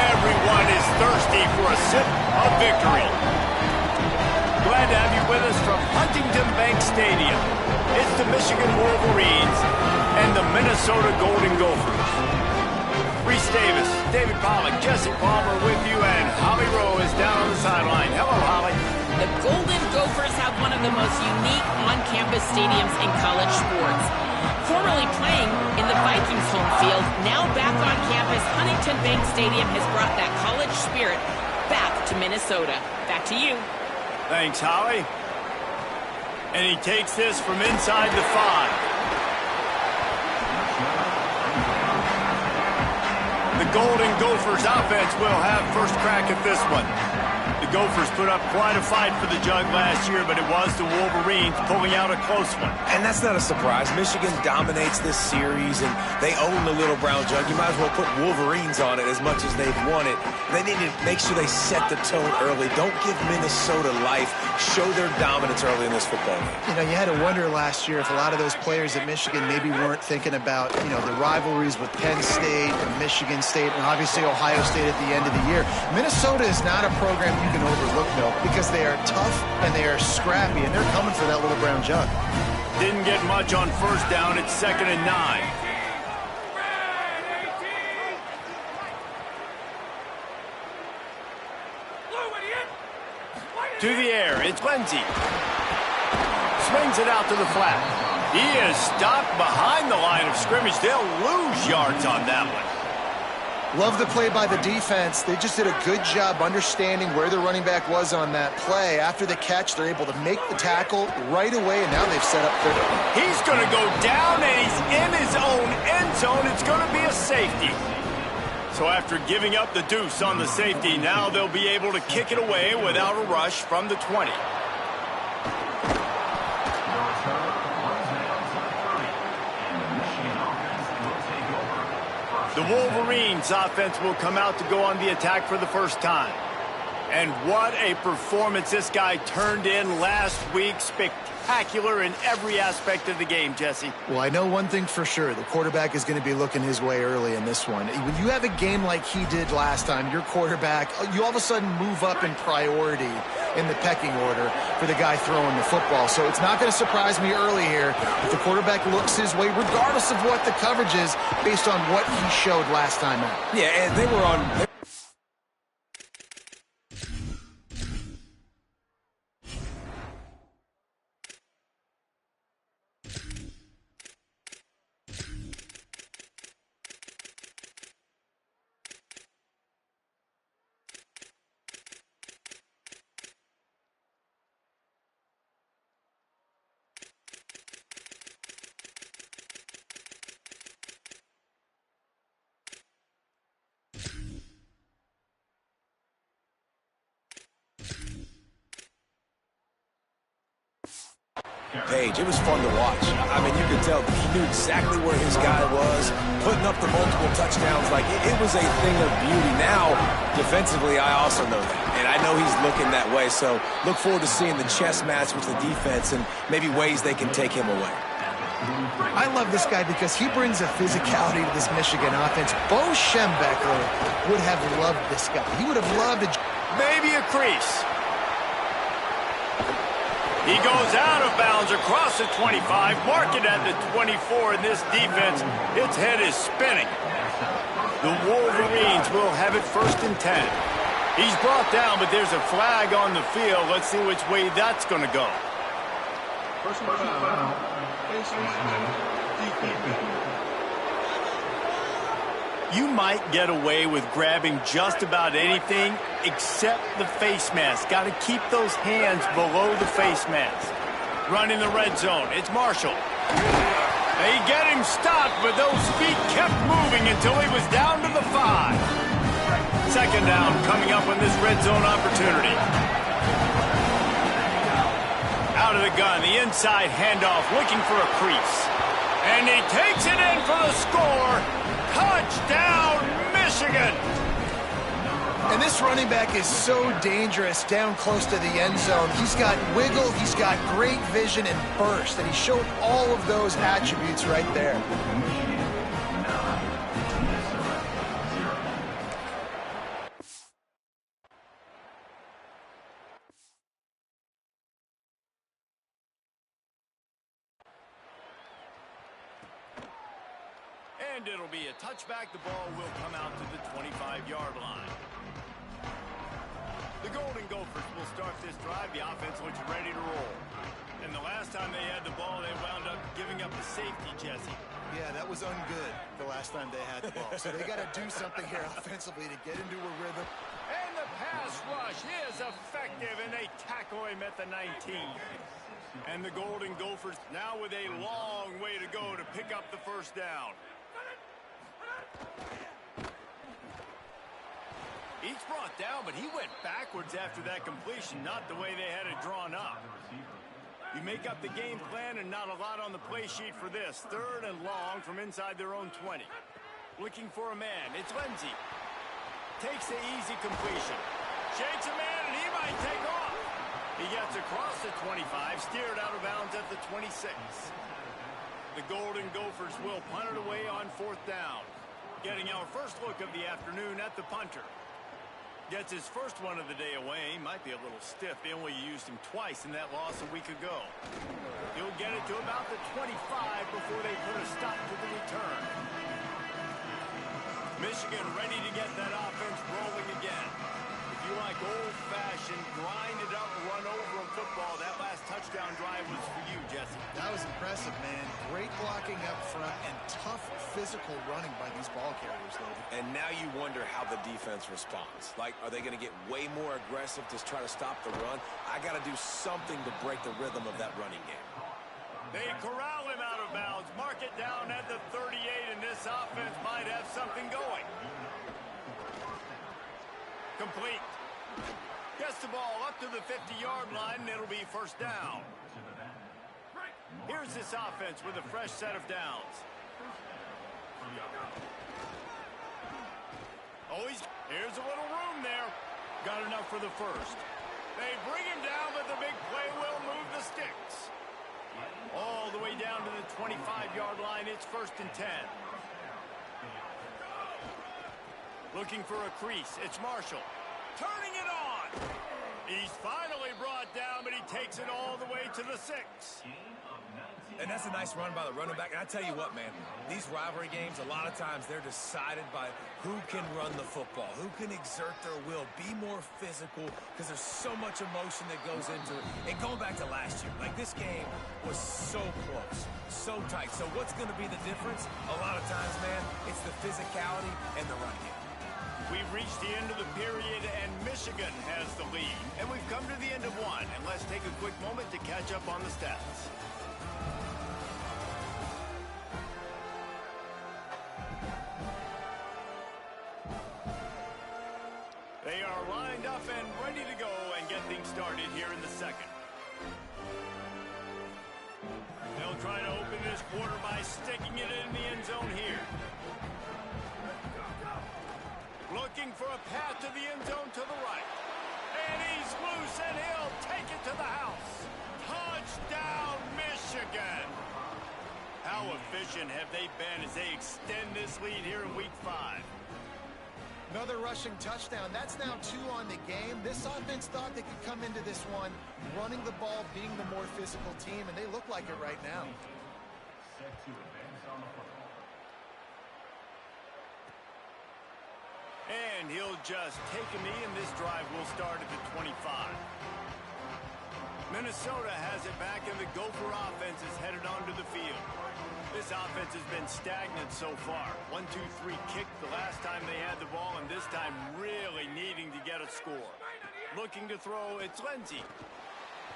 everyone is thirsty for a sip of victory. Glad to have you with us from Huntington Bank Stadium. It's the Michigan Wolverines and the Minnesota Golden Gophers. Reese Davis, David Pollack, Jesse Palmer with you, and Holly Rowe is down on the sideline. Hello, Holly. The Golden Gophers have one of the most unique on-campus stadiums in college sports. Formerly playing in the Vikings home field, now back on campus, Huntington Bank Stadium has brought that college spirit back to Minnesota. Back to you. Thanks, Holly. And he takes this from inside the 5. The Golden Gophers offense will have first crack at this one. The Gophers put up quite a fight for the jug last year, but it was the Wolverines pulling out a close one. And that's not a surprise. Michigan dominates this series, and they own the Little Brown Jug. You might as well put Wolverines on it as much as they've won it. They need to make sure they set the tone early. Don't give Minnesota life. Show their dominance early in this football game. You know, you had to wonder last year if a lot of those players at Michigan maybe weren't thinking about, you know, the rivalries with Penn State and Michigan State and obviously Ohio State at the end of the year. Minnesota is not a program you can overlook, though, because they are tough and they are scrappy, and they're coming for that Little Brown Jug. Didn't get much on first down. It's 2nd and 9. To the air, it's Lindsey. Swings it out to the flat. He is stopped behind the line of scrimmage. They'll lose yards on that one. Love the play by the defense. They just did a good job understanding where the running back was on that play. After the catch, they're able to make the tackle right away, and now they've set up third. He's going to go down, and he's in his own end zone. It's going to be a safety. So after giving up the deuce on the safety, now they'll be able to kick it away without a rush from the 20. The Wolverines offense will come out to go on the attack for the first time. And what a performance this guy turned in last week. Spectacular in every aspect of the game, Jesse. Well, I know one thing for sure. The quarterback is going to be looking his way early in this one. When you have a game like he did last time, your quarterback, you all of a sudden move up in priority in the pecking order for the guy throwing the football. So it's not going to surprise me early here if the quarterback looks his way, regardless of what the coverage is, based on what he showed last time out. Yeah, and they were on... Page. It was fun to watch. I mean, you could tell he knew exactly where his guy was, putting up the multiple touchdowns. Like, it was a thing of beauty. Now, defensively, I also know that. And I know he's looking that way. So look forward to seeing the chess match with the defense and maybe ways they can take him away. I love this guy because he brings a physicality to this Michigan offense. Bo Schembechler would have loved this guy. He would have loved it. Maybe a crease. He goes out of bounds across the 25, mark it at the 24, and this defense, its head is spinning. The Wolverines will have it 1st and 10. He's brought down, but there's a flag on the field. Let's see which way that's going to go. Personal foul. You might get away with grabbing just about anything except the face mask. Got to keep those hands below the face mask. Running the red zone. It's Marshall. They get him stopped, but those feet kept moving until he was down to the 5. 2nd down coming up on this red zone opportunity. Out of the gun, the inside handoff, looking for a crease. And he takes it in for the score. Touchdown, Michigan! And this running back is so dangerous down close to the end zone. He's got wiggle, he's got great vision and burst, and he showed all of those attributes right there. And it'll be a touchback. The ball will come out to the 25-yard line. The Golden Gophers will start this drive. The offense looks ready to roll. And the last time they had the ball, they wound up giving up a safety, Jesse. Yeah, that was ungood the last time they had the ball. So they got to do something here offensively to get into a rhythm. And the pass rush is effective, and they tackle him at the 19. And the Golden Gophers now with a long way to go to pick up the 1st down. He's brought down, but he went backwards after that completion, not the way they had it drawn up. You make up the game plan and not a lot on the play sheet for this. 3rd and long from inside their own 20. Looking for a man. It's Ncaa. Takes the easy completion. Shakes a man, and he might take off. He gets across the 25, steered out of bounds at the 26. The Golden Gophers will punt it away on 4th down. Getting our first look of the afternoon at the punter. Gets his first one of the day away. Might be a little stiff. They only used him twice in that loss a week ago. He'll get it to about the 25 before they put a stop to the return. Michigan ready to get that offense rolling again. If you like old-fashioned, grind-it-up, run-over football, that last touchdown drive was for you, Jesse. That was impressive, man. Great blocking up front and tough physical running by these ball carriers, David. And now you wonder how the defense responds. Like, are they going to get way more aggressive to try to stop the run? I got to do something to break the rhythm of that running game. They corral him out of bounds, mark it down at the 38, and this offense might have something going. Complete. Gets the ball up to the 50-yard line, and it'll be 1st down. Here's this offense with a fresh set of downs. Oh, here's a little room there. Got enough for the 1st. They bring him down, but the big play will move the sticks. All the way down to the 25-yard line. It's 1st and 10. Looking for a crease. It's Marshall. Turning it on. He's finally brought down, but he takes it all the way to the 6. And that's a nice run by the running back. And I tell you what, man, these rivalry games, a lot of times they're decided by who can run the football, who can exert their will, be more physical, because there's so much emotion that goes into it. And going back to last year, like this game was so close, so tight. So what's going to be the difference? A lot of times, man, it's the physicality and the run game. We've reached the end of the period, and Michigan has the lead. And we've come to the end of one. And let's take a quick moment to catch up on the stats. They are lined up and ready to go and get things started here in the 2nd. They'll try to open this quarter by sticking it in the end zone here. Looking for a path to the end zone to the right. And he's loose, and he'll take it to the house. Touchdown, Michigan! How efficient have they been as they extend this lead here in Week 5? Another rushing touchdown. That's now 2 on the game. This offense thought they could come into this one running the ball, being the more physical team, and they look like it right now. Set to advance on the football. And he'll just take a knee, and this drive will start at the 25. Minnesota has it back, and the Gopher offense is headed onto the field. This offense has been stagnant so far. 1-2-3 kick the last time they had the ball, and this time really needing to get a score. Looking to throw, it's Ncaa.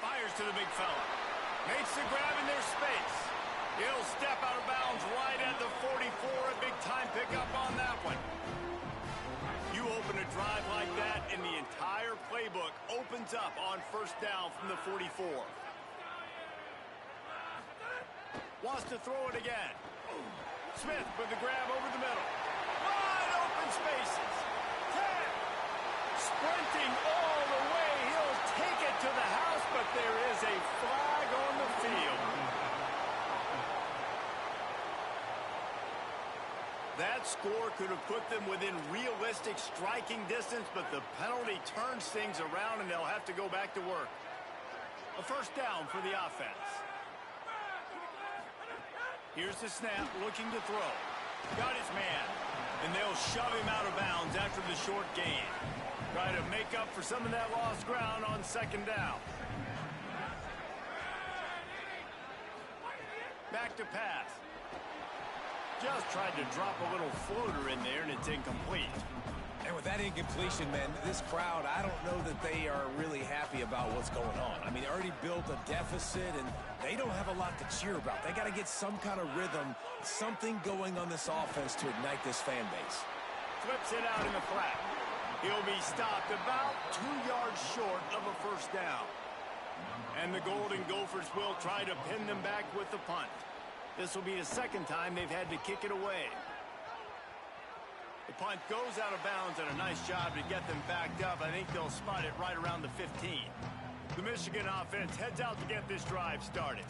Fires to the big fella. Makes the grab in their space. He'll step out of bounds right at the 44. A big time pickup on that one. You open a drive like that, and the entire playbook opens up on 1st down from the 44. Wants to throw it again. Smith with the grab over the middle. Wide open spaces. 10. Sprinting all the way. He'll take it to the house, but there is a flag on the field. That score could have put them within realistic striking distance, but the penalty turns things around, and they'll have to go back to work. A 1st down for the offense. Here's the snap, looking to throw. Got his man, and they'll shove him out of bounds after the short gain. Try to make up for some of that lost ground on 2nd down. Back to pass. Just tried to drop a little floater in there, and it's incomplete. And with that incompletion, man, this crowd, I don't know that they are really happy about what's going on. I mean, they already built a deficit, and they don't have a lot to cheer about. They got to get some kind of rhythm, something going on this offense to ignite this fan base. Flips it out in the flat. He'll be stopped about 2 yards short of a first down. And the Golden Gophers will try to pin them back with the punt. This will be the second time they've had to kick it away. The punt goes out of bounds, and a nice job to get them backed up. I think they'll spot it right around the 15. The Michigan offense heads out to get this drive started.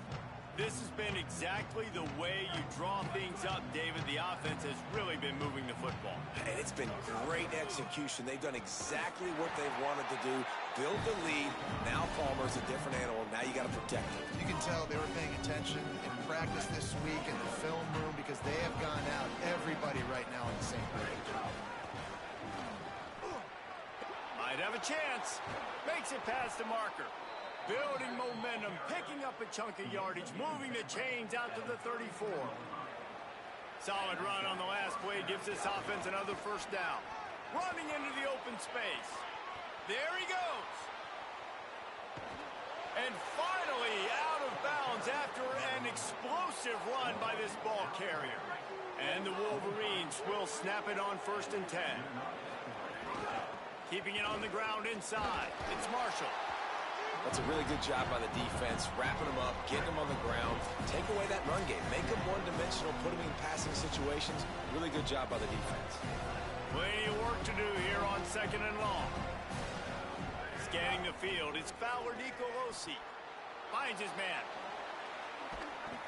This has been exactly the way you draw things up, David. The offense has really been moving the football. And it's been great execution. They've done exactly what they've wanted to do. Build the lead. Now Palmer's a different animal. Now you got to protect him. You can tell they were paying attention in practice this week in the film room because they have gone out, everybody right now on the same page. Might have a chance. Makes it past the marker. Building momentum, picking up a chunk of yardage, moving the chains out to the 34. Solid run on the last play gives this offense another first down. Running into the open space. There he goes. And finally out of bounds after an explosive run by this ball carrier. And the Wolverines will snap it on 1st and 10. Keeping it on the ground inside. It's Marshall. That's a really good job by the defense, wrapping them up, getting them on the ground. Take away that run game. Make them one-dimensional, put them in passing situations. Really good job by the defense. Plenty of work to do here on 2nd and long. Scanning the field, it's Fowler Nicolosi. Finds his man.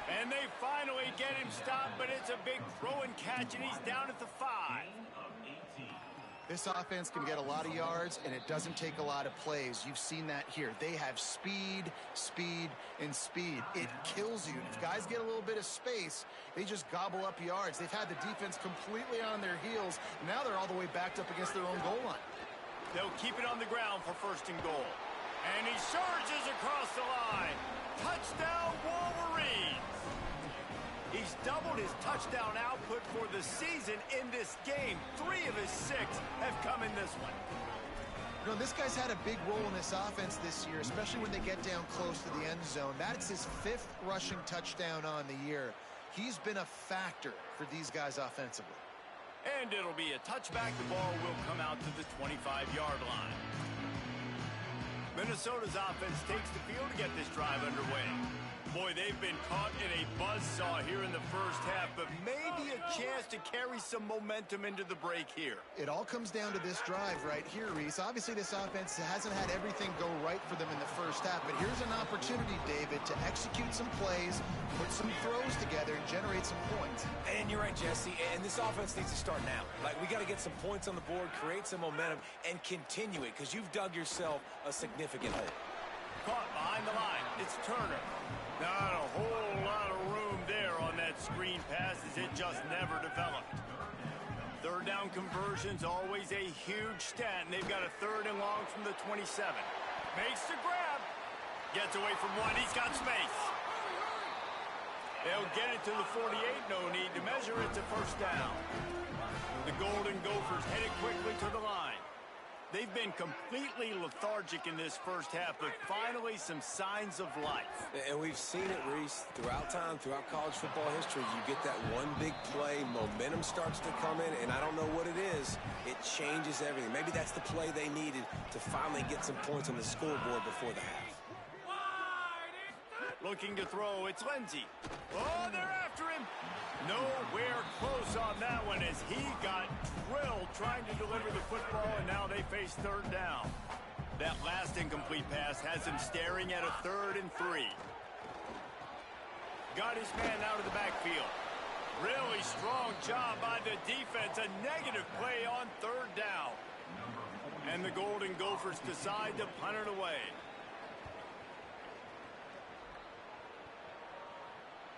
And they finally get him stopped, but it's a big throw and catch, and he's down at the 5. This offense can get a lot of yards, and it doesn't take a lot of plays. You've seen that here. They have speed, speed, and speed. It kills you. And if guys get a little bit of space, they just gobble up yards. They've had the defense completely on their heels. Now they're all the way backed up against their own goal line. They'll keep it on the ground for 1st and goal. And he surges across the line. Touchdown, Wolverines! He's doubled his touchdown output for the season in this game. 3 of his 6 have come in this one. You know, this guy's had a big role in this offense this year, especially when they get down close to the end zone. That's his 5th rushing touchdown on the year. He's been a factor for these guys offensively. And it'll be a touchback. The ball will come out to the 25-yard line. Minnesota's offense takes the field to get this drive underway. Boy, they've been caught in a buzzsaw here in the first half, but maybe a chance to carry some momentum into the break here. It all comes down to this drive right here, Reese. Obviously, this offense hasn't had everything go right for them in the first half, but here's an opportunity, David, to execute some plays, put some throws together, and generate some points. And you're right, Jesse, and this offense needs to start now. Like, we got to get some points on the board, create some momentum, and continue it, because you've dug yourself a significant hole. Caught behind the line. It's Turner. Not a whole lot of room there on that screen pass as it just never developed. 3rd down conversion's always a huge stat, and they've got a 3rd and long from the 27. Makes the grab. Gets away from one. He's got space. They'll get it to the 48. No need to measure. It's a first down. The Golden Gophers headed quickly to the line. They've been completely lethargic in this first half, but finally some signs of life. And we've seen it, Reese, throughout time, throughout college football history. You get that one big play, momentum starts to come in, and I don't know what it is. It changes everything. Maybe that's the play they needed to finally get some points on the scoreboard before the half. Looking to throw, it's Lindsey. Oh, they're after him. Nowhere close on that one as he got drilled trying to deliver the football, and now they face 3rd down. That last incomplete pass has him staring at a 3rd and 3. Got his man out of the backfield. Really strong job by the defense. A negative play on 3rd down. And the Golden Gophers decide to punt it away.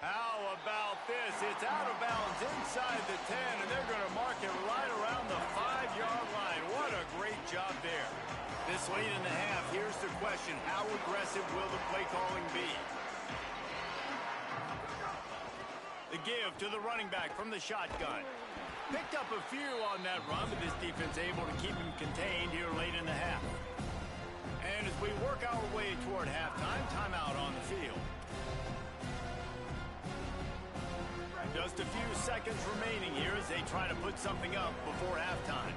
How about this? It's out of bounds inside the 10, and they're going to mark it right around the 5-yard line. What a great job there. This late in the half, here's the question. How aggressive will the play calling be? The give to the running back from the shotgun. Picked up a few on that run, but this defense able to keep him contained here late in the half. And as we work our way toward halftime, timeout on the field. Just a few seconds remaining here as they try to put something up before halftime.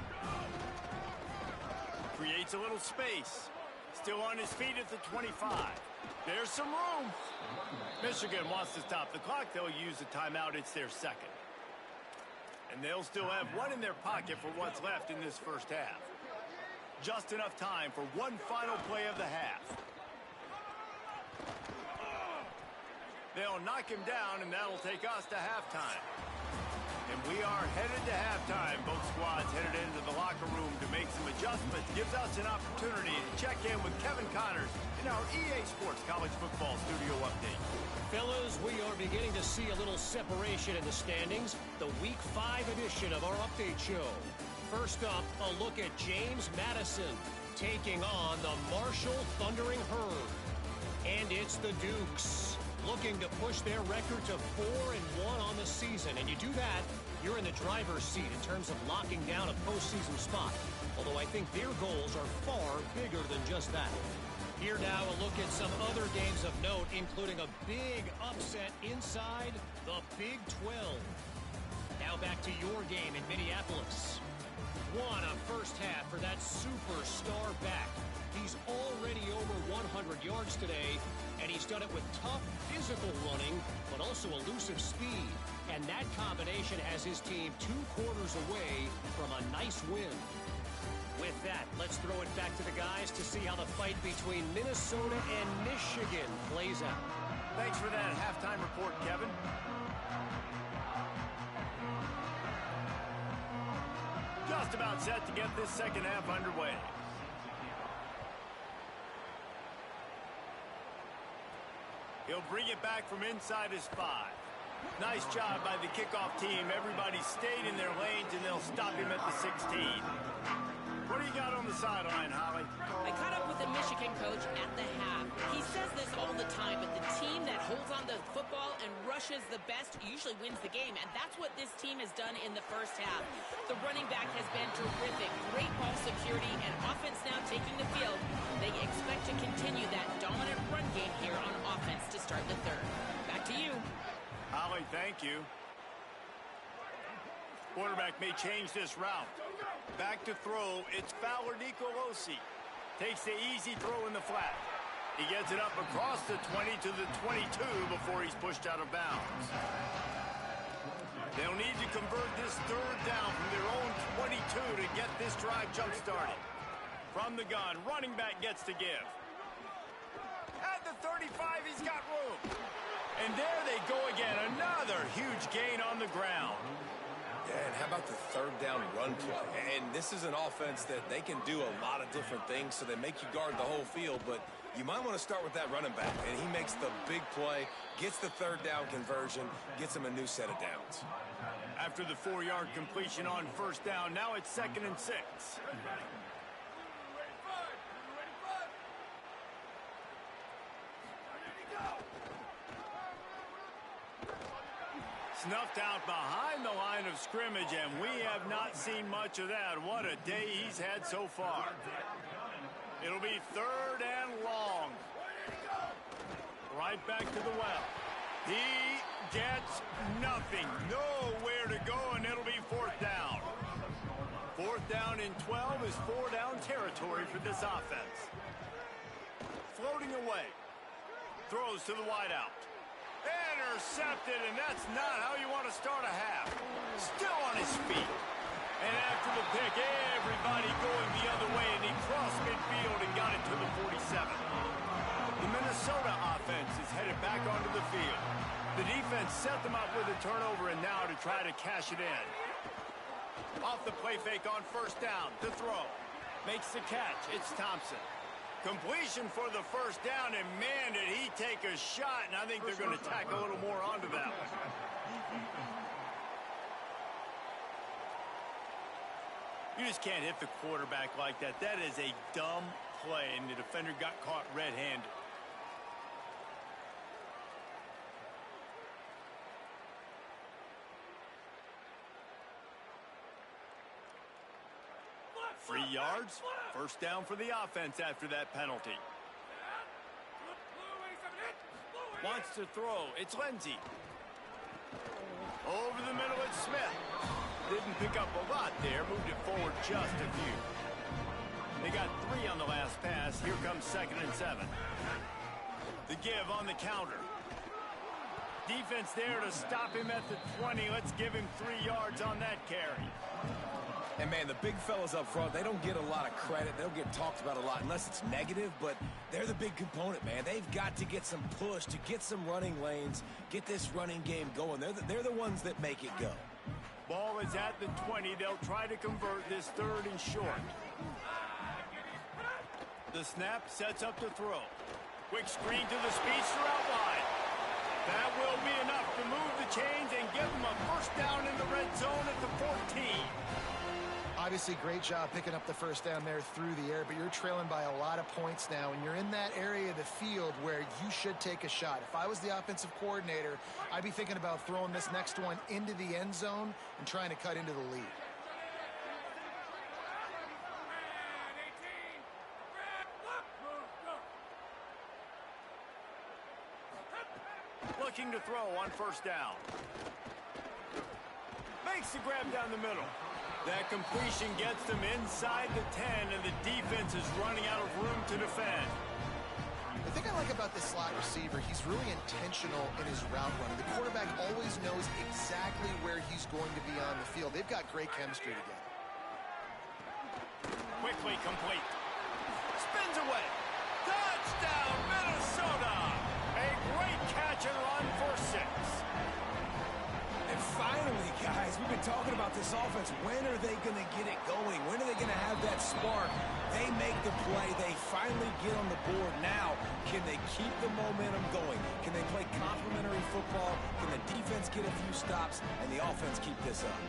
Creates a little space. Still on his feet at the 25. There's some room. Michigan wants to stop the clock. They'll use a timeout. It's their second. And they'll still have one in their pocket for what's left in this first half. Just enough time for one final play of the half. They'll knock him down, and that'll take us to halftime. And we are headed to halftime. Both squads headed into the locker room to make some adjustments. Gives us an opportunity to check in with Kevin Connors in our EA Sports College Football Studio Update. Fellas, we are beginning to see a little separation in the standings. The Week 5 edition of our update show. First up, a look at James Madison taking on the Marshall Thundering Herd. And it's the Dukes, looking to push their record to 4-1 on the season. And you do that, you're in the driver's seat in terms of locking down a postseason spot. Although I think their goals are far bigger than just that. Here now, a look at some other games of note, including a big upset inside the Big 12. Now back to your game in Minneapolis. What a first half for that superstar back. He's already over 100 yards today, and he's done it with tough physical running, but also elusive speed. And that combination has his team 2 quarters away from a nice win. With that, let's throw it back to the guys to see how the fight between Minnesota and Michigan plays out. Thanks for that halftime report, Kevin. Just about set to get this second half underway. He'll bring it back from inside his 5. Nice job by the kickoff team. Everybody stayed in their lanes, and they'll stop him at the 16. What do you got on the sideline, Holly? I caught up with the Michigan coach at the half. He says this all the time, but the team that holds on to football and rushes the best usually wins the game, and that's what this team has done in the first half. The running back has been terrific. Great ball security and offense now taking the field. They expect to continue that dominant run game here on offense to start the third. Back to you. Holly, thank you. Quarterback may change this route. Back to throw, it's Fowler Nicolosi. Takes the easy throw in the flat. He gets it up across the 20 to the 22 before he's pushed out of bounds. They'll need to convert this third down from their own 22 to get this drive jump-started. From the gun, running back gets to give. At the 35, he's got room. And there they go again, another huge gain on the ground. Yeah, and how about the third down run play? And this is an offense that they can do a lot of different things, so they make you guard the whole field, but you might want to start with that running back. And he makes the big play, gets the third down conversion, gets him a new set of downs. After the 4-yard completion on first down, now it's 2nd and 6. Snuffed out behind the line of scrimmage, and we have not seen much of that. What a day he's had so far. It'll be 3rd and long. Right back to the well. He gets nothing. Nowhere to go, and it'll be 4th down. 4th down and 12 is 4-down territory for this offense. Floating away. Throws to the wideout. Intercepted, and that's not how you want to start a half. Still on his feet. And after the pick, everybody going the other way, and he crossed midfield and got it to the 47. The Minnesota offense is headed back onto the field. The defense set them up with a turnover, and now to try to cash it in. Off the play fake on first down, to throw. Makes the catch, it's Thompson. Completion for the first down, and man, did he take a shot, and I think they're going to tack a little more onto that one. You just can't hit the quarterback like that. That is a dumb play, and the defender got caught red-handed. Free yards, first down for the offense after that penalty. Wants to throw, it's Lindsey. Over the middle, it's Smith. Didn't pick up a lot there, moved it forward just a few. They got 3 on the last pass. Here comes 2nd and 7. The give on the counter. Defense there to stop him at the 20. Let's give him 3 yards on that carry. And, man, the big fellas up front, they don't get a lot of credit. They don't get talked about a lot unless it's negative, but they're the big component, man. They've got to get some push, to get some running lanes, get this running game going. They're the ones that make it go. Ball is at the 20. They'll try to convert this 3rd and short. The snap sets up the throw. Quick screen to the speedster out wide. That will be enough to move the chains and give them a first down in the red zone at the 14. Obviously, great job picking up the first down there through the air, but you're trailing by a lot of points now, and you're in that area of the field where you should take a shot. If I was the offensive coordinator, I'd be thinking about throwing this next one into the end zone and trying to cut into the lead. Looking to throw on first down. Makes the grab down the middle. That completion gets them inside the 10, and the defense is running out of room to defend. The thing I like about this slot receiver, he's really intentional in his route running. The quarterback always knows exactly where he's going to be on the field. They've got great chemistry together. Quickly complete. Spins away. Touchdown, Minnesota! A great catch and run for 6. And finally, guys, we've been talking about this offense. When are they going to get it going? When are they going to have that spark? They make the play. They finally get on the board. Now, can they keep the momentum going? Can they play complementary football? Can the defense get a few stops and the offense keep this up?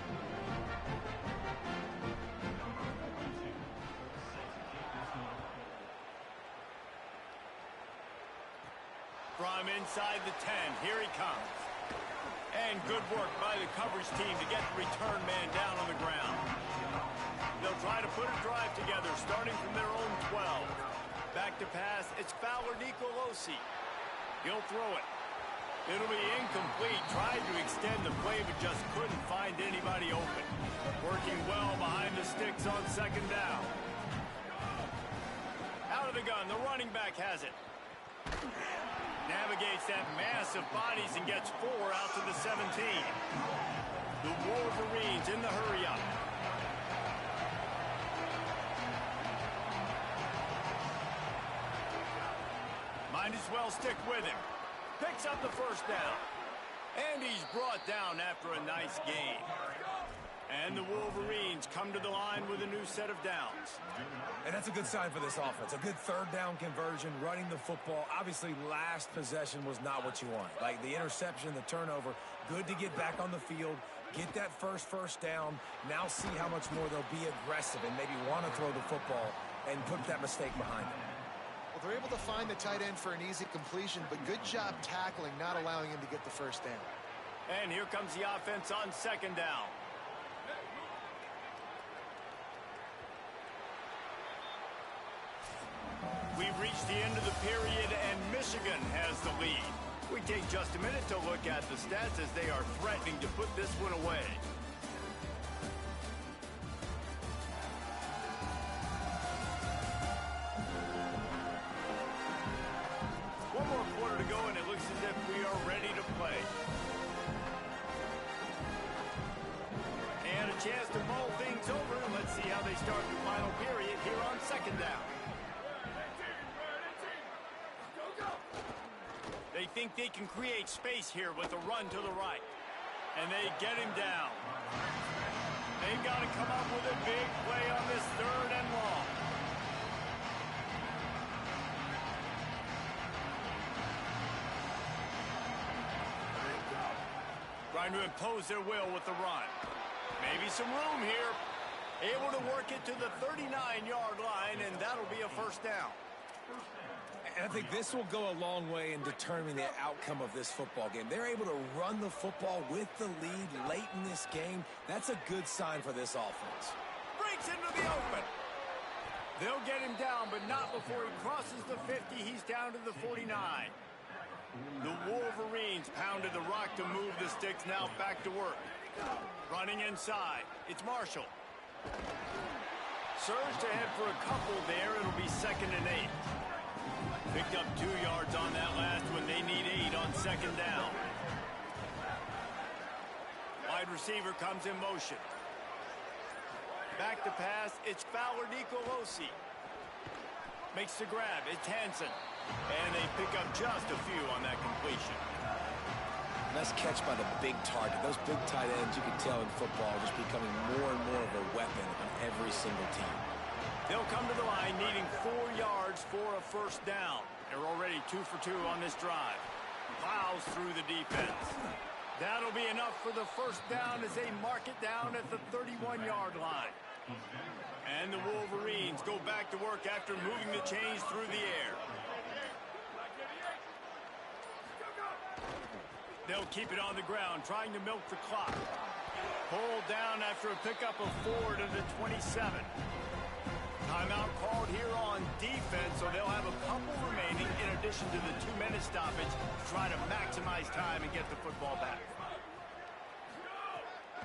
From inside the 10, here he comes. And good work by the coverage team to get the return man down on the ground. They'll try to put a drive together, starting from their own 12. Back to pass, it's Fowler Nicolosi. He'll throw it. It'll be incomplete. Tried to extend the play, but just couldn't find anybody open. Working well behind the sticks on 2nd down. Out of the gun, the running back has it. Navigates that mass of bodies and gets 4 out to the 17. The Wolverines in the hurry-up. Might as well stick with him. Picks up the first down. And he's brought down after a nice gain. And the Wolverines come to the line with a new set of downs. And that's a good sign for this offense. A good 3rd down conversion, running the football. Obviously, last possession was not what you want. Like the interception, the turnover, good to get back on the field, get that first down. Now see how much more they'll be aggressive and maybe want to throw the football and put that mistake behind them. Well, they're able to find the tight end for an easy completion, but good job tackling, not allowing him to get the first down. And here comes the offense on 2nd down. We've reached the end of the period, and Michigan has the lead. We take just a minute to look at the stats as they are threatening to put this one away. One more quarter to go, and it looks as if we are ready to play. And a chance to mull things over, and let's see how they start the final period here on 2nd down. They think they can create space here with a run to the right. And they get him down. They've got to come up with a big play on this 3rd and long. Trying to impose their will with the run. Maybe some room here. Able to work it to the 39-yard line, and that'll be a first down. And I think this will go a long way in determining the outcome of this football game. They're able to run the football with the lead late in this game. That's a good sign for this offense. Breaks into the open. They'll get him down, but not before he crosses the 50. He's down to the 49. The Wolverines pounded the rock to move the sticks, now back to work. Running inside, it's Marshall. Surge to head for a couple there. It'll be 2nd and 8. Picked up 2 yards on that last one. They need 8 on 2nd down. Wide receiver comes in motion. Back to pass. It's Fowler Nicolosi. Makes the grab. It's Hansen. And they pick up just a few on that completion. Nice catch by the big target. Those big tight ends, you can tell in football, are just becoming more and more of a weapon on every single team. They'll come to the line needing 4 yards for a 1st down. They're already 2 for 2 on this drive. Plows through the defense. That'll be enough for the 1st down as they mark it down at the 31-yard line. And the Wolverines go back to work after moving the chains through the air. They'll keep it on the ground, trying to milk the clock. Pulled down after a pickup of 4 to the 27. Timeout called here on defense, so they'll have a couple remaining in addition to the 2-minute stoppage to try to maximize time and get the football back.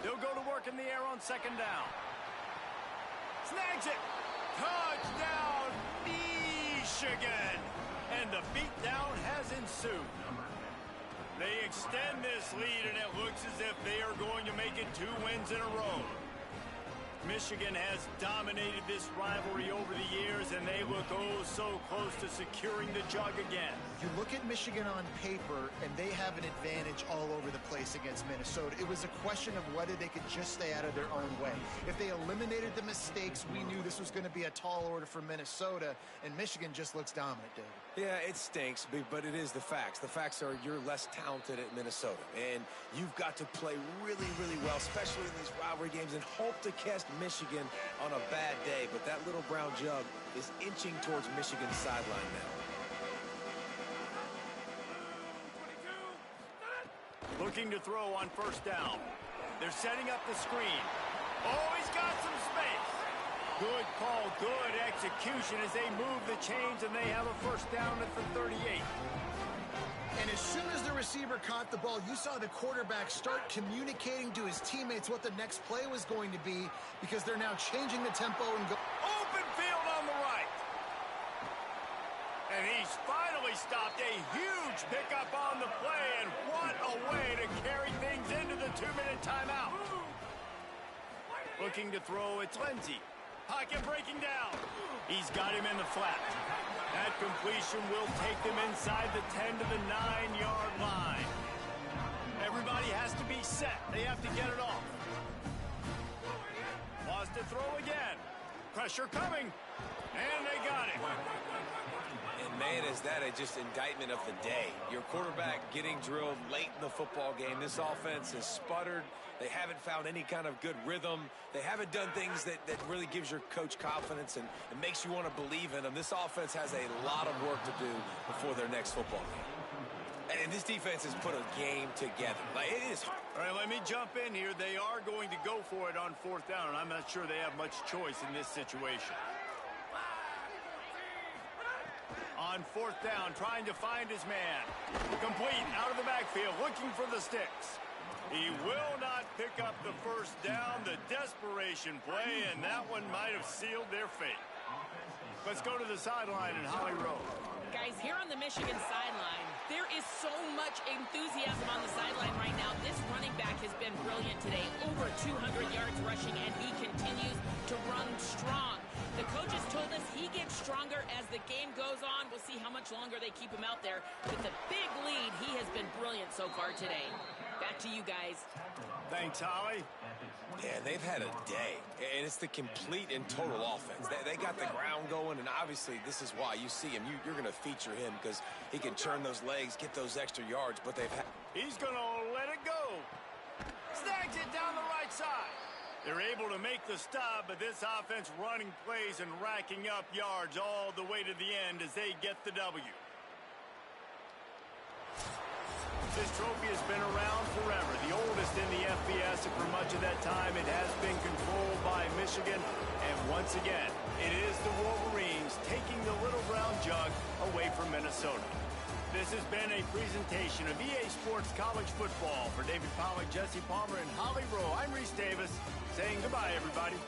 They'll go to work in the air on 2nd down. Snags it. Touchdown, Michigan. And the beatdown has ensued. They extend this lead, and it looks as if they are going to make it 2 wins in a row. Michigan has dominated this rivalry over the years, and they look oh so close to securing the jug again. You look at Michigan on paper, and they have an advantage all over the place against Minnesota. It was a question of whether they could just stay out of their own way. If they eliminated the mistakes, we knew this was going to be a tall order for Minnesota, and Michigan just looks dominant, David. Yeah, it stinks, but it is the facts. The facts are you're less talented at Minnesota, and you've got to play really, really well, especially in these rivalry games, and hope to catch Michigan on a bad day. But that little brown jug is inching towards Michigan's sideline now. Looking to throw on 1st down. They're setting up the screen. Oh, he's got some space. Good call, good execution as they move the chains, and they have a 1st down at the 38. And as soon as the receiver caught the ball, you saw the quarterback start communicating to his teammates what the next play was going to be, because they're now changing the tempo and go. Open field on the right. And he's finally stopped. A huge pickup on the play, and what a way to carry things into the 2-minute timeout. Looking to throw, it's Lindsey. Pocket breaking down. He's got him in the flat. That completion will take them inside the 10 to the 9-yard line. Everybody has to be set. They have to get it off. Wants to throw again. Pressure coming. And they got it. And man, is that just indictment of the day. Your quarterback getting drilled late in the football game. This offense has sputtered. They haven't found any kind of good rhythm. They haven't done things that really gives your coach confidence and makes you want to believe in them. This offense has a lot of work to do before their next football game. And this defense has put a game together. Like, it is hard. All right, let me jump in here. They are going to go for it on 4th down, and I'm not sure they have much choice in this situation. On 4th down, trying to find his man. Complete, out of the backfield, looking for the sticks. He will not pick up the 1st down. The desperation play, and that one might have sealed their fate. Let's go to the sideline in Holly Rowe. Guys, here on the Michigan sideline, there is so much enthusiasm on the sideline right now. This running back has been brilliant today. Over 200 yards rushing, and he continues to run strong. The coaches told us he gets stronger as the game goes on. We'll see how much longer they keep him out there. With the big lead, he has been brilliant so far today. Back to you guys. Thanks, Holly. Yeah, they've had a day, and it's the complete and total offense. They got the ground going, and obviously this is why you see him. You're going to feature him because he can churn those legs, get those extra yards, but they've had... He's going to let it go. Snags it down the right side. They're able to make the stop, but this offense running plays and racking up yards all the way to the end as they get the W. This trophy has been around forever, the oldest in the FBS, and for much of that time it has been controlled by Michigan. And once again, it is the Wolverines taking the little brown jug away from Minnesota. This has been a presentation of EA Sports College Football. For David Pollack, Jesse Palmer, and Holly Rowe, I'm Reese Davis, saying goodbye, everybody.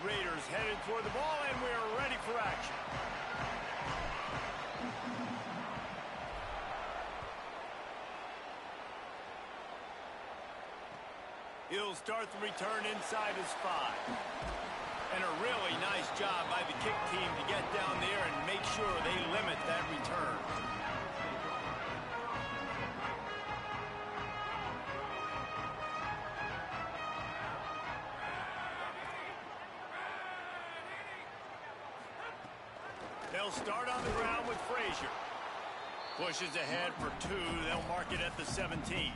Red Raiders headed toward the ball, and we're ready for action. He'll start the return inside his 5. And a really nice job by the kick team to get down there and make sure they limit that return. They'll start on the ground with Frazier. Pushes ahead for 2. They'll mark it at the 17.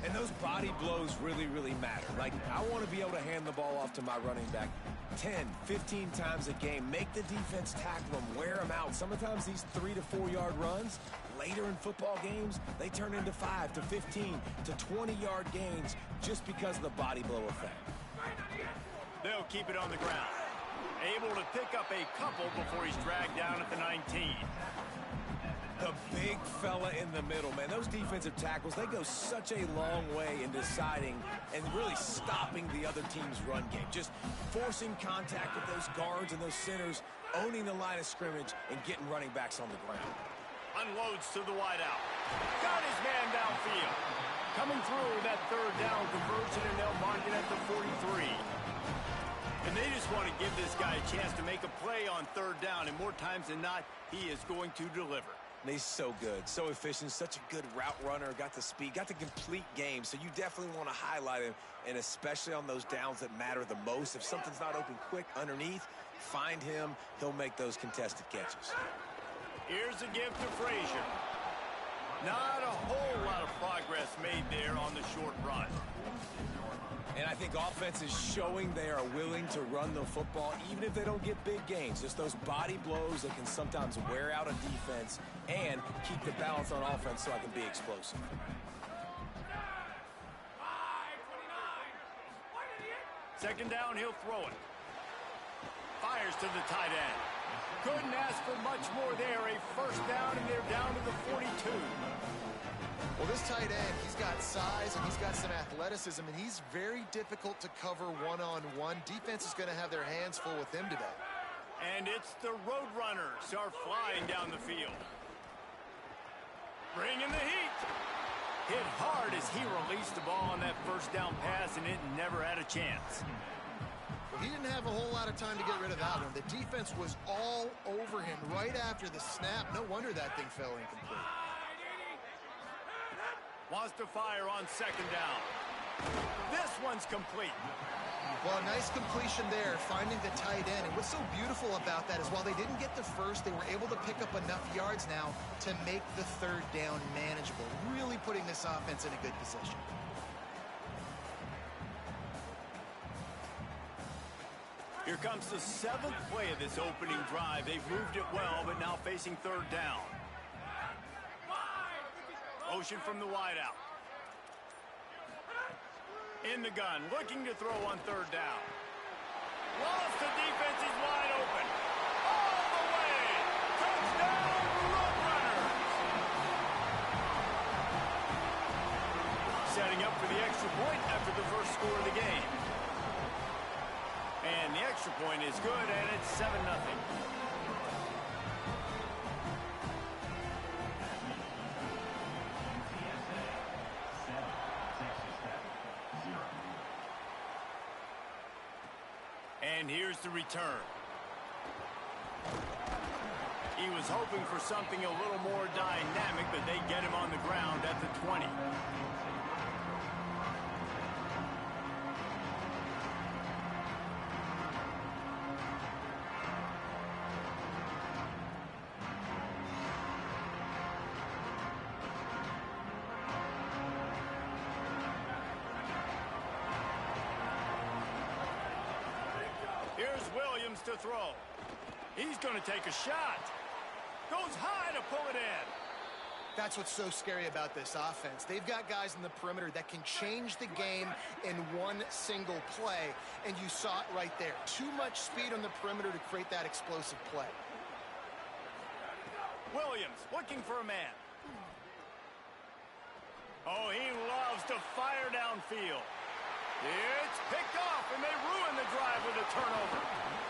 And those body blows really, really matter. Like, I want to be able to hand the ball off to my running back 10, 15 times a game. Make the defense tackle them, wear them out. Sometimes these 3 to 4 yard runs, later in football games, they turn into 5 to 15 to 20 yard gains just because of the body blow effect. They'll keep it on the ground. Able to pick up a couple before he's dragged down at the 19. The big fella in the middle, man. Those defensive tackles, they go such a long way in deciding and really stopping the other team's run game. Just forcing contact with those guards and those centers, owning the line of scrimmage, and getting running backs on the ground. Unloads to the wideout. Got his man downfield. Coming through that third down conversion, and they'll mark it at the 43. And they just want to give this guy a chance to make a play on third down, and more times than not, he is going to deliver. And he's so good, so efficient, such a good route runner, got the speed, got the complete game. So you definitely want to highlight him, and especially on those downs that matter the most. If something's not open quick underneath, find him. He'll make those contested catches. Here's a give to Frazier. Not a whole lot of progress made there on the short run. And I think offense is showing they are willing to run the football, even if they don't get big gains. Just those body blows that can sometimes wear out a defense and keep the balance on offense so I can be explosive. Second down, he'll throw it. Fires to the tight end. Couldn't ask for much more there. A first down, and they're down to the 42. Well, this tight end, he's got size and he's got some athleticism, and he's very difficult to cover one-on-one. Defense is going to have their hands full with him today. And it's the Roadrunners are flying down the field. Bringing the heat. Hit hard as he released the ball on that first down pass, and it never had a chance. Well, he didn't have a whole lot of time to get rid of that one. The defense was all over him right after the snap. No wonder that thing fell incomplete. Wants to fire on second down. This one's complete. Well, a nice completion there, finding the tight end. And what's so beautiful about that is while they didn't get the first, they were able to pick up enough yards now to make the third down manageable, really putting this offense in a good position. Here comes the 7th play of this opening drive. They've moved it well, but now facing third down. Motion from the wideout. In the gun, looking to throw on third down. Lost the defense, is wide open. All the way. Touchdown, Roadrunners. Setting up for the extra point after the first score of the game. And the extra point is good, and it's 7-0. And here's the return. He was hoping for something a little more dynamic, but they get him on the ground at the 20. To throw. He's going to take a shot. Goes high to pull it in. That's what's so scary about this offense. They've got guys in the perimeter that can change the game in one single play, and you saw it right there. Too much speed on the perimeter to create that explosive play. Williams looking for a man. Oh, he loves to fire downfield. It's picked off, and they ruin the drive with a turnover.